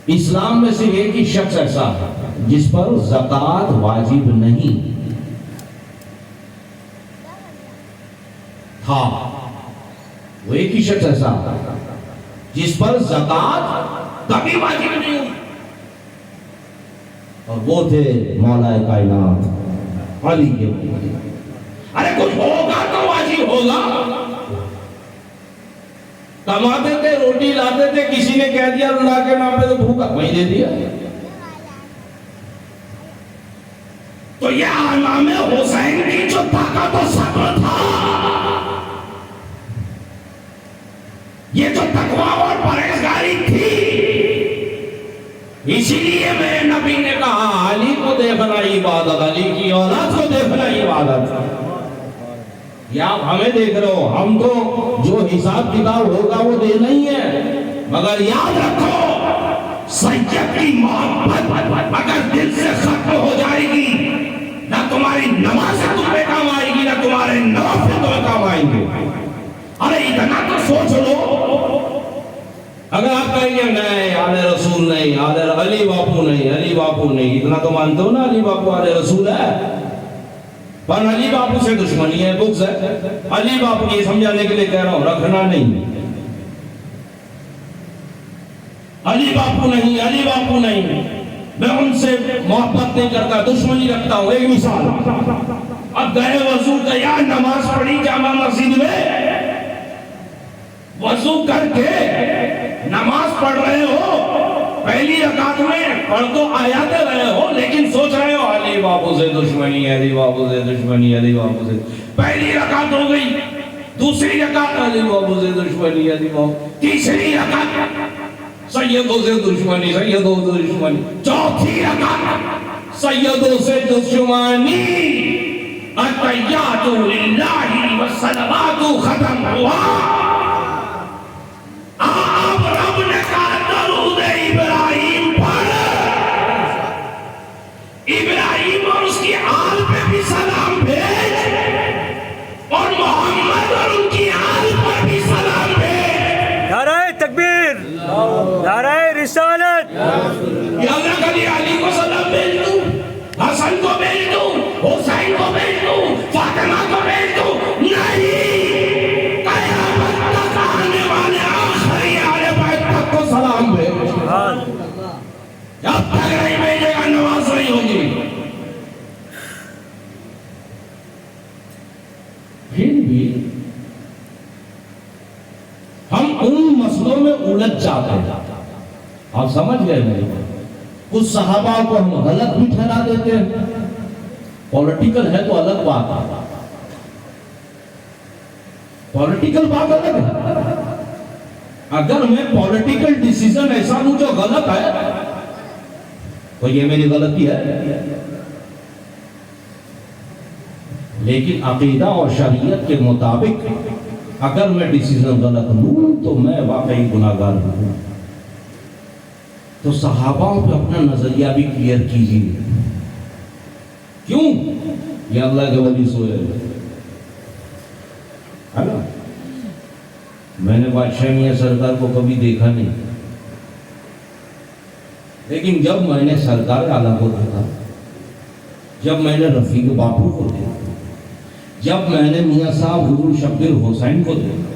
اسلام میں صرف ایک ہی شخص ایسا ہے جس پر زکوٰۃ واجب نہیں تھا، وہ ایک ہی شخص ایسا جس پر زکوٰۃ کبھی واجب نہیں ہوئی، اور وہ تھے مولا کائنات علی کے۔ ارے کچھ ہوگا تو واجب ہوگا، کماتے تھے، روٹی لاتے تھے، کسی نے کہہ دیا اللہ کے نام پہ تو بھوکا، وہی دے دیا۔ تو یہ امام حسین کی جو طاقت و صبر تھا، یہ جو تقویٰ اور پرہیزگاری تھی، اسی لیے میرے نبی نے کہا علی کو دیکھنا عبادت، علی کی اولاد کو دیکھنا عبادت۔ یا آپ ہمیں دیکھ رہے ہو، ہم تو جو حساب کتاب ہوگا وہ دینا ہی ہے، مگر یاد رکھو سید کی محبت اگر دل سے ختم ہو جائے گی، نہ تمہاری نماز تمہیں کام آئے گی، نہ تمہارے نوافل تمہیں کام آئیں گے۔ ارے اتنا تو سوچ لو، اگر آپ کہیں گے نہیں آل رسول نہیں، علی باپو نہیں، علی باپو نہیں، اتنا تو مانتے ہو نا علی باپو آل رسول ہے، پر علی باپو سے دشمنی ہے، بغض ہے، علی باپو کو یہ سمجھانے کے لیے کہہ رہا ہوں رکھنا نہیں، علی باپو نہیں، علی باپو نہیں، میں ان سے محبت نہیں کرتا، دشمنی رکھتا ہوں۔ ایک مثال، اب گئے وضو کیا، نماز پڑھی جامع مسجد میں، وضو کر کے نماز پڑھ رہے ہو، پہلی رکعت میں پڑھ تو آیات رہے ہو لیکن سوچ رہے ہو علی باپو سے دشمنی ہے، علی باپو سے دشمنی ہے، علی باپو سے، پہلی رکعت ہو گئی، دوسری رکعت علی باپو سے دشمنی ہے، علی باپو، تیسری رکعت سیدوں سے دشمنی، سیدوں سے دشمنی، چوتھی رکعت سیدوں سے دشمنی، التحیات للہ والصلوات ختم ہوا، اب رب نے کہا درود ابراہیم پڑھ، ابراہیم اور اس کی آل پہ بھی سلام بھیج، اور محمد اور ان کی آل پر بھی سلام بھیج۔ نعرہ تکبیر، نعرہ رسالت، یا اللہ کبھی علی کو سلام بھیج دوں، حسن کو بھیج دوں، حسین کو بھیج دوں، فاطمہ کو بھیج دوں، نہیں، قیامت تک آنے والے آخری آل بیت تک کو سلام بھیج، جب تک نہیں بھیجے گا نماز نہیں ہوگی۔ پھر بھی ہم ان مسئلوں میں الجھ جاتے ہیں، آپ سمجھ گئے میری بات؟ کچھ صحابہ کو ہم غلط بھی ٹھہرا دیتے ہیں، پولیٹیکل ہے تو الگ بات ہے، پولیٹیکل بات الگ ہے، اگر میں پولیٹیکل ڈیسیزن ایسا ہوں جو غلط ہے تو یہ میری غلطی ہے، لیکن عقیدہ اور شریعت کے مطابق اگر میں ڈیسیزن غلط لوں تو میں واقعی گناہگار ہوں۔ تو صحابہ پہ اپنا نظریہ بھی کلیئر کیجیے، کیوں؟ یہ اللہ کے ولی سوئے ہے نا، میں نے بادشاہ میاں سرکار کو کبھی دیکھا نہیں، لیکن جب میں نے سرکار اعلیٰ کو دیکھا، جب میں نے رفیق باپو کو دیکھا، جب میں نے میاں صاحب حضور شبیر حسین کو دیکھا،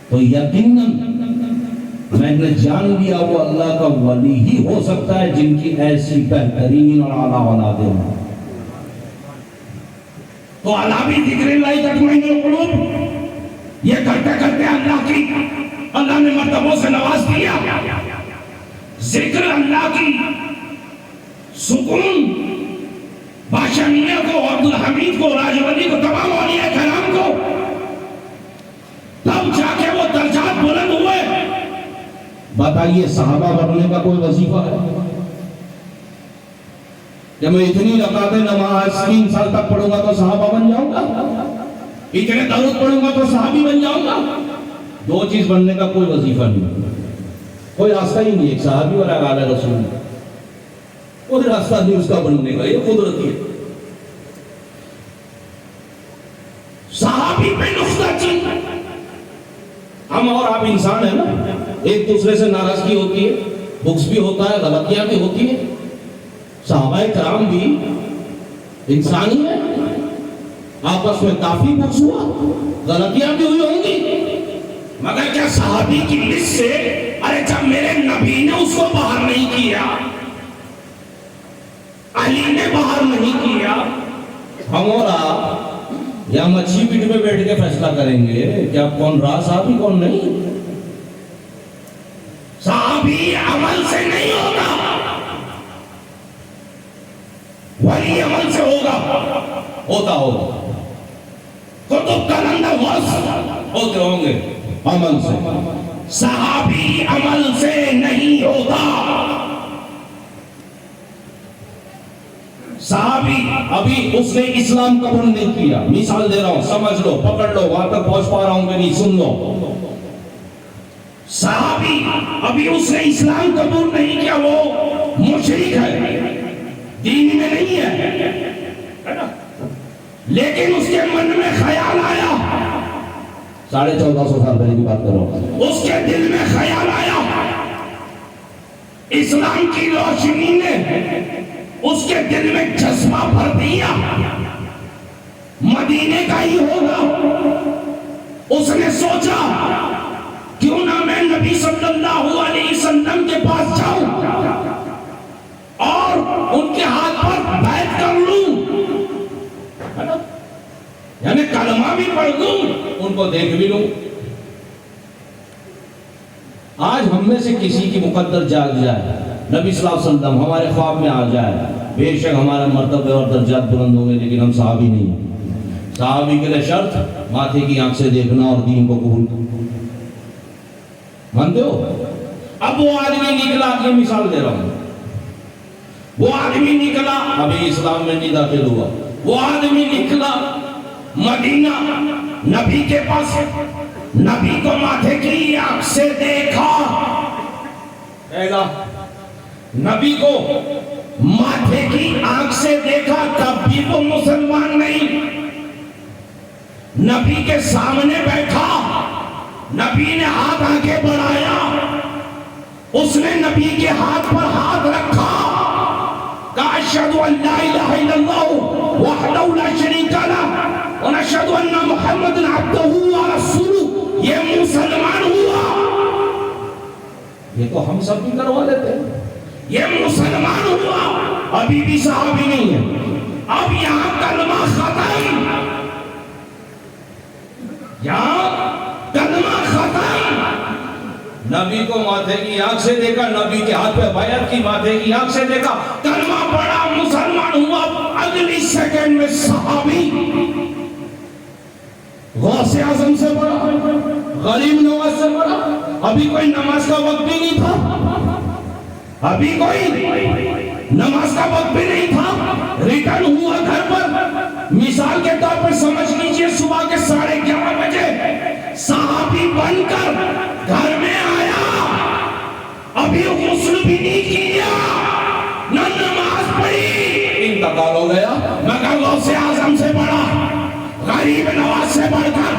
تو یقیناً میں نے جان لیا وہ اللہ کا ولی ہی ہو سکتا ہے جن کی ایسی بہترین اور اعلیٰ اولادیں ہوں۔ تو اعلیٰ بھی ذکر اللہ تطمئن القلوب، یہ کرتے کرتے اللہ نے مرتبوں سے نواز دیا، ذکر اللہ کی سکون بادشاہ میاں کو، عبدالحمید کو، راج ولی کو، تمام اولیاء کرام کو، تب جا کے وہ درجات بلند ہوئے۔ بتائیے صحابہ بننے کا کوئی وظیفہ ہے؟ جب میں اتنی رکعتیں نماز 3 سال تک پڑھوں گا تو صحابہ بن جاؤں گا، اتنے درود پڑھوں گا تو صحابی بن جاؤں گا؟ دو چیز بننے کا کوئی وظیفہ نہیں، کوئی راستہ ہی نہیں، ایک صحابی اور ایک اعلیٰ رسول، کوئی راستہ نہیں اس کا بننے کا، یہ قدرتی ہے۔ صحابی پہ نقطہ چین، ہم اور آپ انسان ہیں نا، ایک دوسرے سے ناراضگی ہوتی ہے، بغض بھی ہوتا ہے، غلطیاں بھی ہوتی ہیں، صحابہ کرام بھی انسان ہی ہیں، آپس میں کافی بغض ہوا، غلطیاں بھی ہوئی ہوں گی، مگر کیا صحابی کی لسٹ سے ارے جب میرے نبی نے اس کو باہر نہیں کیا، علی نے باہر نہیں کیا، ہم اور آپ یا مچھی پیٹ میں بیٹھ کے فیصلہ کریں گے کہ اب کون رہا صحابی کون نہیں؟ صحابی عمل سے نہیں ہوگا، ولی عمل سے ہوگا، ہوتا ہوگا، کتب کلندہ ورث ہوتے ہوں گے عمل سے، صحابی عمل سے نہیں ہوتا۔ صحابی ابھی اس نے اسلام قبول نہیں کیا، مثال دے رہا ہوں، سمجھ لو، پکڑ لو، وہاں تک پہنچ پا رہا ہوں کہ نہیں، سن لو، صحابی ابھی اس نے اسلام قبول نہیں کیا، وہ مشرک ہے، دین میں نہیں ہے، لیکن اس کے من میں خیال آیا، 1450 سال پہلے کی بات کرو، اس کے دل میں خیال آیا، اسلام کی روشنی نے اس کے دل میں جذبہ بھر دیا مدینے کا ہی ہوگا. اس نے سوچا کیوں نہ میں نبی صلی اللہ علیہ وسلم کے پاس جاؤں اور ان کے ہاتھ پر بیعت کر لوں, یعنی کلمہ بھی پڑھ لوں, ان کو دیکھ بھی لوں. آج ہم میں سے کسی کی مقدر جاگ جائے, نبی صلی اللہ علیہ وسلم ہمارے خواب میں آ جائے, بے شک ہمارا مرتبہ اور درجات بلند ہوں گے, لیکن ہم صحابی نہیں ہیں. صحابی کے لیے شرط ماتھے کی آنکھ سے دیکھنا اور دین کو قبول کرنا. مانتے ہو؟ اب وہ آدمی نکلا, یہ مثال دے رہا ہوں, وہ آدمی نکلا, ابھی اسلام میں نہیں داخل ہوا, وہ آدمی نکلا مدینہ, نبی کے پاس, نبی کو ماتھے کی آنکھ سے دیکھا, نبی کو ماتھے کی آنکھ سے دیکھا, تب بھی وہ مسلمان نہیں. نبی کے سامنے بیٹھا, نبی نے ہاتھ آگے بڑھایا, اس نے نبی کے ہاتھ پر ہاتھ رکھا, کہا اشہدو ان لا الہ الا اللہ وحدہ لا شریک لہ ونشہدو ان محمد عبدہ ورسولہ. یہ مسلمان ہوا. یہ تو ہم سب بھی کروا لیتے ہیں. یہ مسلمان ہوا, ابھی بھی صحابی نہیں ہے. اب یہاں کلمہ ختم, یہاں کلمہ ختم. نبی کو ماتھے کی آنکھ سے دیکھا, نبی کے ہاتھ پہ بیعت کی, ماتھے کی آنکھ سے دیکھا, کلمہ پڑھا, مسلمان ہوا. اگلی سیکنڈ میں صحابی, غوث اعظم سے پڑھا, غریب نواز سے پڑھا. ابھی کوئی نماز کا وقت بھی نہیں تھا, ابھی کوئی نماز کا وقت بھی نہیں تھا. ریٹرن ہوا گھر پر, مثال کے طور پر سمجھ لیجئے صبح کے 11:30 بجے صحابی بن کر گھر میں آیا, ابھی غسل بھی نہیں کیا, نہ نماز پڑھی, انتقال ہو گیا. مگر غوث اعظم سے پڑھا, غریب نواز سے بڑھ کر,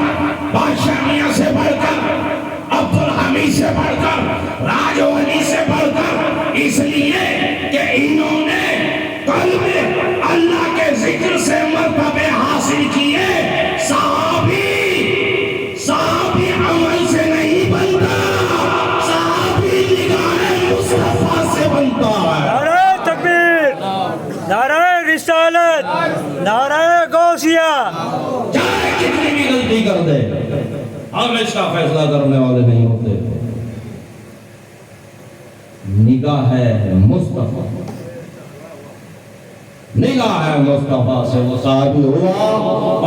بادشاہ میاں سے بڑھ کر, عبدالحمید سے بڑھ کر, راج ولی سے بڑھ کر, اس لیے کہ انہوں نے قلب اللہ کے ذکر سے مرتبے حاصل کیے. صحابی عمل سے نہیں بنتا, صحابی نگاہ مصطفیٰ سے بنتا ہے. نعرہ تکبیر, نعرہ رسالت, نعرہ غوثیہ. چاہے کتنی بھی غلطی کر دے, ہم اس کا فیصلہ کرنے والے نہیں ہوتے. نگاہ ہے مصطفیٰ, نگاہ ہے مصطفیٰ سے وہ صحابی ہوا,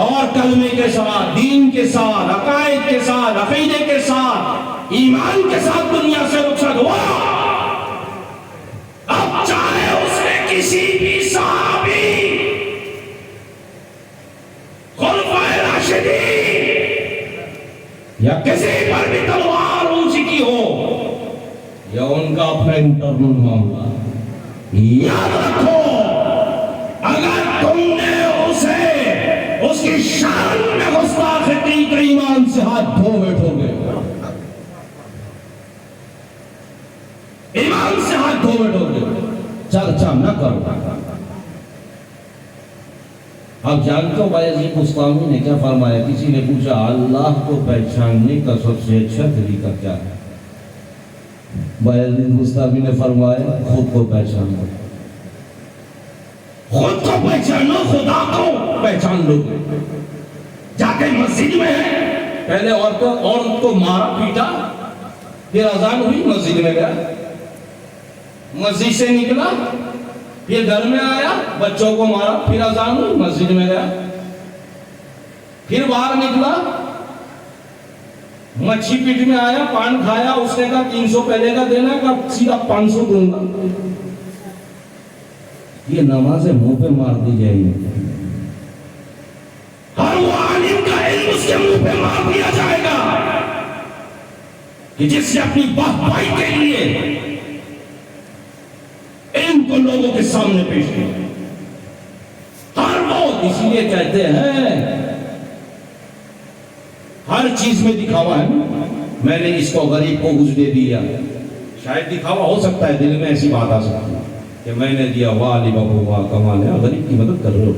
اور کلمے کے ساتھ, دین کے ساتھ, عقائد کے ساتھ, عقیدے کے ساتھ, ایمان کے ساتھ دنیا سے رخصت ہوا. اب چاہے اس نے کسی بھی صحابی, خلفائے راشدین یا کسی پر بھی تلوار اونچی کی ہو, یا ان کا اپنا انٹرنل معاملہ, یاد رکھو اگر تم نے اسے اس کی شان میں گستاخی کی تو ایمان سے ہاتھ دھو بیٹھو گے, ایمان سے ہاتھ دھو بیٹھو گے. چرچا نہ کرو. اب جانتے ہو بایزید بستامی نے کیا فرمایا؟ کسی نے پوچھا اللہ کو پہچاننے کا سب سے اچھا طریقہ کیا ہے؟ بایزید بستامی نے فرمایا خود کو پہچانو, خود کو پہچانو, خدا کو پہچان لو. جا کے مسجد میں ہے, پہلے عورت کو مارا پیٹا, پھر اذان ہوئی, مسجد میں گیا, مسجد سے نکلا, پھر گھر میں آیا, بچوں کو مارا, پھر اذان ہوئی, مسجد میں گیا, پھر باہر نکلا, مچھی پیٹ میں آیا, پان کھایا, اس نے کہا 300 پہلے کا دینا, کہا سیدھا 500 دوں گا. یہ نمازیں منہ پہ مار دی جائے گی. ہر وہ عالم کا علم اس کے منہ پہ مار دیا جائے گا کہ جس سے اپنی بہبائی کے لیے علم کو لوگوں کے سامنے پیش کیا. ہر وہ, اسی لیے کہتے ہیں ہر چیز میں دکھاوا ہے. میں نے اس کو غریب کو کچھ دے دیا, شاید دکھاوا ہو سکتا ہے, دل میں ایسی بات آ سکتی ہے, کہ میں نے دیا واہ علی بابو واہ کمال ہے، غریب کی مدد کر رہے ہو،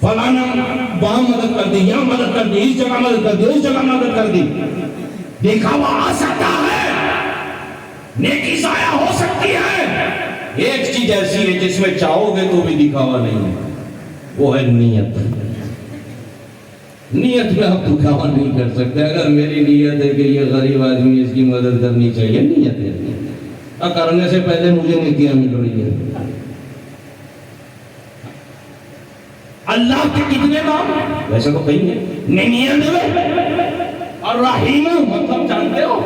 فلانا وہاں مدد کر دی، یہاں مدد کر دی، اس جگہ مدد کر دی، اس جگہ مدد کر دی. دکھاوا آ سکتا ہے، نیکی ضائع ہو سکتی ہے. ایک چیز ایسی ہے جس میں چاہو گے تو بھی دکھاوا نہیں ہے، وہ ہے نیت. نیت میں آپ دکھاوا نہیں کر سکتے. اگر میری نیت ہے کہ یہ غریب آدمی اس کی مدد کرنی چاہیے، نیت ہے، اور کرنے سے پہلے مجھے نیکیاں مل رہی ہے. اللہ کے کتنے نام ویسے تو کہیں ہیں، اور رحیم مطلب جانتے ہو؟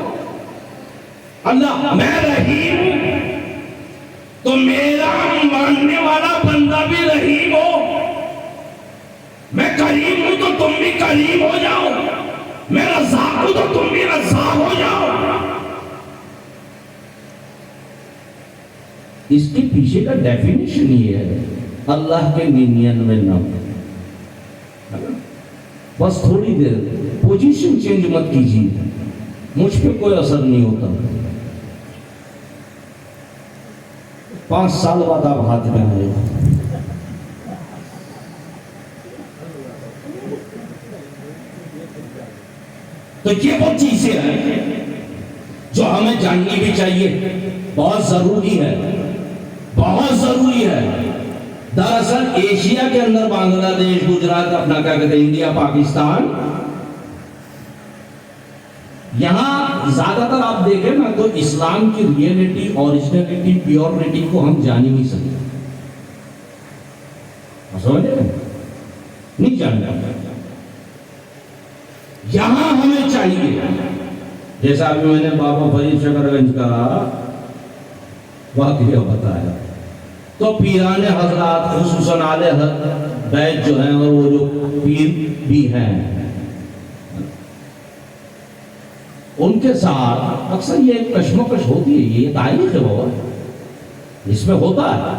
اللہ میں رحیم ہوں تو میرا ماننے والا بندہ بھی رحیم ہو. میں کریم ہوں تو تم بھی کریم ہو جاؤ. میں رزاق ہوں تو تم بھی رزاق ہو جاؤ. اس کے پیچھے کا ڈیفینیشن یہ ہے، اللہ کے نام. بس تھوڑی دیر پوزیشن چینج مت کیجیے، مجھ پہ کوئی اثر نہیں ہوتا. 5 سال بعد آپ ہاتھ میں آئے ہو. تو یہ وہ چیزیں ہیں جو ہمیں جاننی بھی چاہیے، بہت ضروری ہے، بہت ضروری ہے. دراصل ایشیا کے اندر بنگلہ دیش، گجرات، اپنا کیا کہتے ہیں، انڈیا، پاکستان، یہاں زیادہ تر آپ دیکھیں نا تو اسلام کی ریئلٹی، اوریجنلٹی، پیورٹی کو ہم جان ہی نہیں سکتے. سمجھے نہیں جانتے. یہاں ہمیں چاہیے، جیسا ابھی میں نے بابا فرید شکر گنج کا واقعہ بتایا، تو پیران حضرات خصوصاً آل بیت جو ہیں، اور وہ جو پیر بھی ہیں، ان کے ساتھ اکثر یہ ایک کشمکش ہوتی ہے. یہ تاریخ ہے بابا، اس میں ہوتا ہے.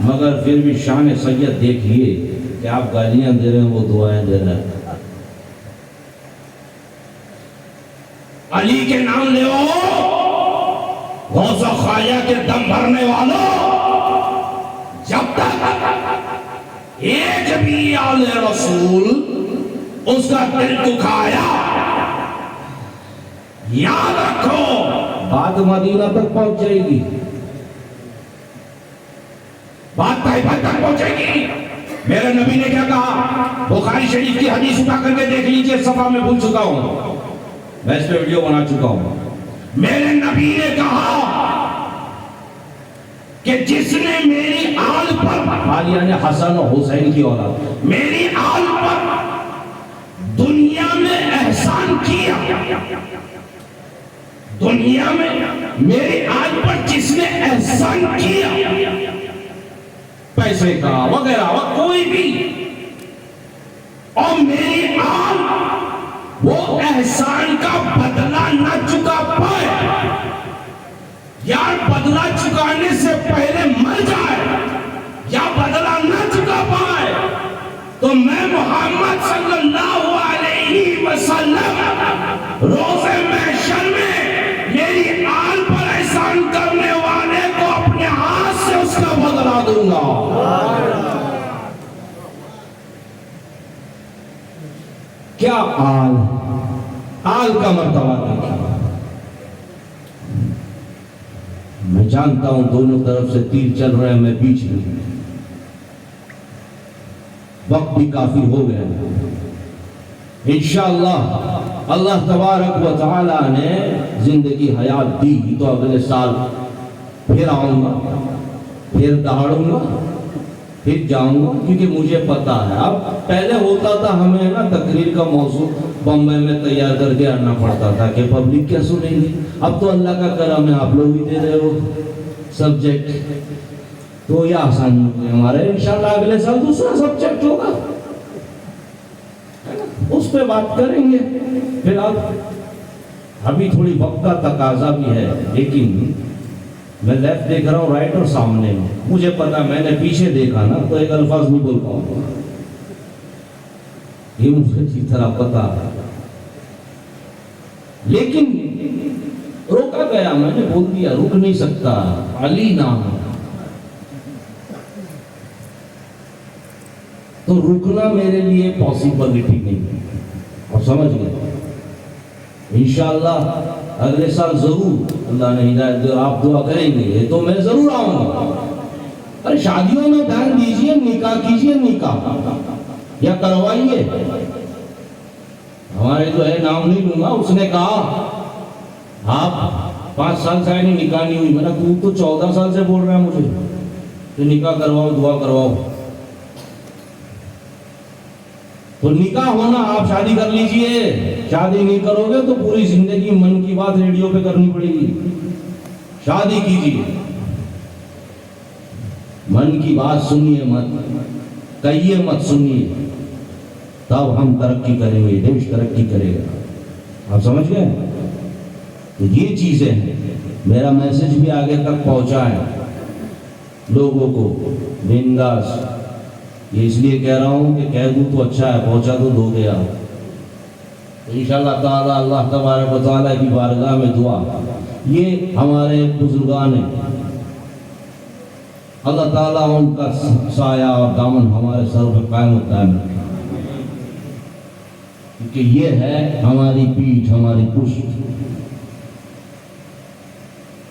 مگر پھر بھی شان سید دیکھیے کہ آپ گالیاں دے رہے ہیں، وہ دعائیں دے رہے ہیں. علی کے نام لے غوث و خواجہ کے دم بھرنے والوں، جب تک ایک بھی آل رسول اس کا دل دکھایا، یاد رکھو بات مدینہ تک پہنچ جائے گی، بات طائفہ تک پہنچے گی. میرے نبی نے کیا کہا؟ بخاری شریف کی حدیث اٹھا کر کے دیکھ لیجئے، صفحہ میں بھول چکا ہوں، میں اس پہ ویڈیو بنا چکا ہوں. میرے نبی نے کہا کہ جس نے میری آل پر، آل یعنی حسن و حسین کی اولاد، میری آل پر دنیا میں احسان کیا، دنیا میں میری آل پر جس نے احسان کیا، پیسے کا وغیرہ کوئی بھی، اور میری آل وہ احسان کا بدلہ نہ چکا پائے، یا بدلہ چکانے سے پہلے مر جائے، یا بدلہ نہ چکا پائے، تو میں محمد صلی اللہ علیہ وسلم روز محشر میں میری آل پر احسان کرنے والے کو اپنے ہاتھ سے اس کا بدلہ دوں گا. کیا آل کا مرتبہ دیکھیں. میں جانتا ہوں دونوں طرف سے تیر چل رہے ہیں، میں بیچ میں، وقت بھی کافی ہو گیا. انشاءاللہ اللہ تبارک و تعالی نے زندگی حیات دی تو اگلے سال پھر آؤں گا، پھر دہاڑوں گا، پھر جاؤں گا، کیونکہ مجھے پتا ہے. اب پہلے ہوتا تھا ہمیں نا تقریر کا موضوع بمبئی میں تیار کر کے آنا پڑتا تھا کہ پبلک کیا سنیں گی. اب تو اللہ کا کرم ہے، آپ لوگ بھی دے رہے ہو سبجیکٹ، تو یہ آسانی ہوگی ہمارے. انشاءاللہ اگلے سال دوسرا سبجیکٹ ہوگا، اس پہ بات کریں گے. پھر اب ابھی تھوڑی وقت کا تقاضا بھی ہے، لیکن میں لیفٹ دیکھ رہا ہوں، رائٹ اور سامنے میں مجھے پتا، میں نے پیچھے دیکھا نا تو ایک الفاظ نہیں بول پاؤں گا، یہ مجھے اچھی طرح پتا ہے. لیکن روکا گیا، میں نے بول دیا رک نہیں سکتا، علی نام ہے۔ تو رکنا میرے لیے پاسبلٹی نہیں ہے، اور سمجھ گئے؟ انشاءاللہ اگلے سال ضرور اللہ نے ہدایت دے، آپ دعا کریں گے تو میں ضرور آؤں گا۔ ارے شادیوں میں دھیان دیجئے، نکاح کیجئے، نکاح یا کروائیے۔ ہمارے جو ہے نام نہیں لوں گا، اس نے کہا آپ 5 سال سے نہیں نکاح نہیں ہوئی، میں نے تو 14 سال سے بول رہا ہے مجھے کہ نکاح کرواؤ، دعا کرواؤ۔ تو نکاح ہونا، آپ شادی کر لیجئے، شادی نہیں کرو گے تو پوری زندگی من کی بات ریڈیو پہ کرنی پڑے گی۔ شادی کیجئے، من کی بات سنیے مت، کہیے مت، سنیے، تب ہم ترقی کریں گے، دیش ترقی کرے گا۔ آپ سمجھ گئے؟ تو یہ چیزیں ہیں، میرا میسج بھی آگے تک پہنچا ہے لوگوں کو بنداس۔ یہ اس لیے کہہ رہا ہوں کہ کہہ دوں تو اچھا ہے، پہنچا تو دو گیا۔ انشاءاللہ تعالی اللہ تبارک و تعالی کی بارگاہ میں دعا، یہ ہمارے بزرگان ہیں، اللہ تعالیٰ ان کا سایہ اور دامن ہمارے سر پر قائم و دائم رکھے، کیونکہ یہ ہے ہماری پیٹھ، ہماری پشت۔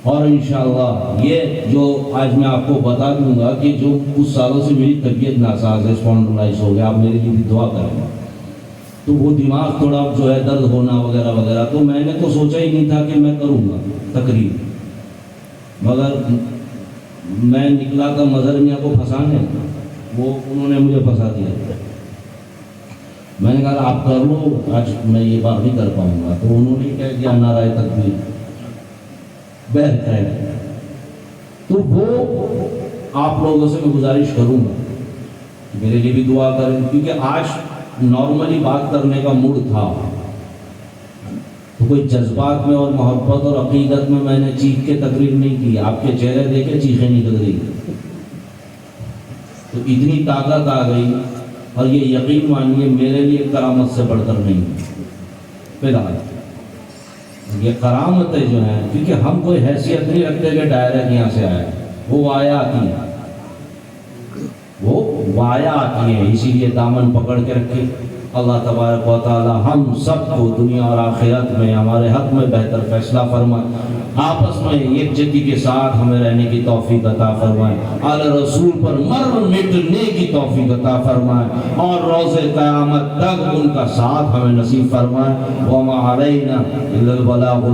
اور انشاءاللہ یہ جو آج میں آپ کو بتا دوں گا کہ جو کچھ سالوں سے میری طبیعت ناساز ہے، اسپونڈلائٹس ہو گیا، آپ میرے لیے بھی دعا کریں، تو وہ دماغ تھوڑا جو ہے درد ہونا وغیرہ وغیرہ، تو میں نے تو سوچا ہی نہیں تھا کہ میں کروں گا تقریر، مگر میں نکلا تھا مظہر میاں کو پھنسانے، وہ انہوں نے مجھے پھنسا دیا۔ میں نے کہا آپ کر لو، آج میں یہ بات نہیں کر پاؤں گا، تو انہوں نے کہہ دیا نعرہ تکبیر، بہتر۔ تو وہ آپ لوگوں سے میں گزارش کروں گا کہ میرے لیے بھی دعا کریں، کیونکہ آج نارملی بات کرنے کا موڈ تھا، تو کوئی جذبات میں اور محبت اور عقیدت میں میں نے چیخ کے تقریر نہیں کی، آپ کے چہرے دیکھے چیخیں نکل گئی، تو اتنی طاقت آ گئی۔ اور یہ یقین مانیے میرے لیے کرامت سے بڑھ کر نہیں، فی الحال یہ کرامتیں جو ہیں، کیونکہ ہم کوئی حیثیت نہیں رکھتے کہ ڈائریکٹ یہاں سے آئے، وہ وایا آتی ہے، وہ وایا آتی ہے، اسی لیے دامن پکڑ کے رکھے۔ اللہ تبارک و تعالی ہم سب کو دنیا اور آخرت میں ہمارے حق میں بہتر فیصلہ فرمائے، آپس میں یکجہتی کے ساتھ ہمیں رہنے کی توفیق عطا فرمائے، اعلی رسول پر مر مٹنے کی توفیق عطا فرمائے، اور روز قیامت تک ان کا ساتھ ہمیں نصیب فرمائے۔ وما علینا الا البلاغ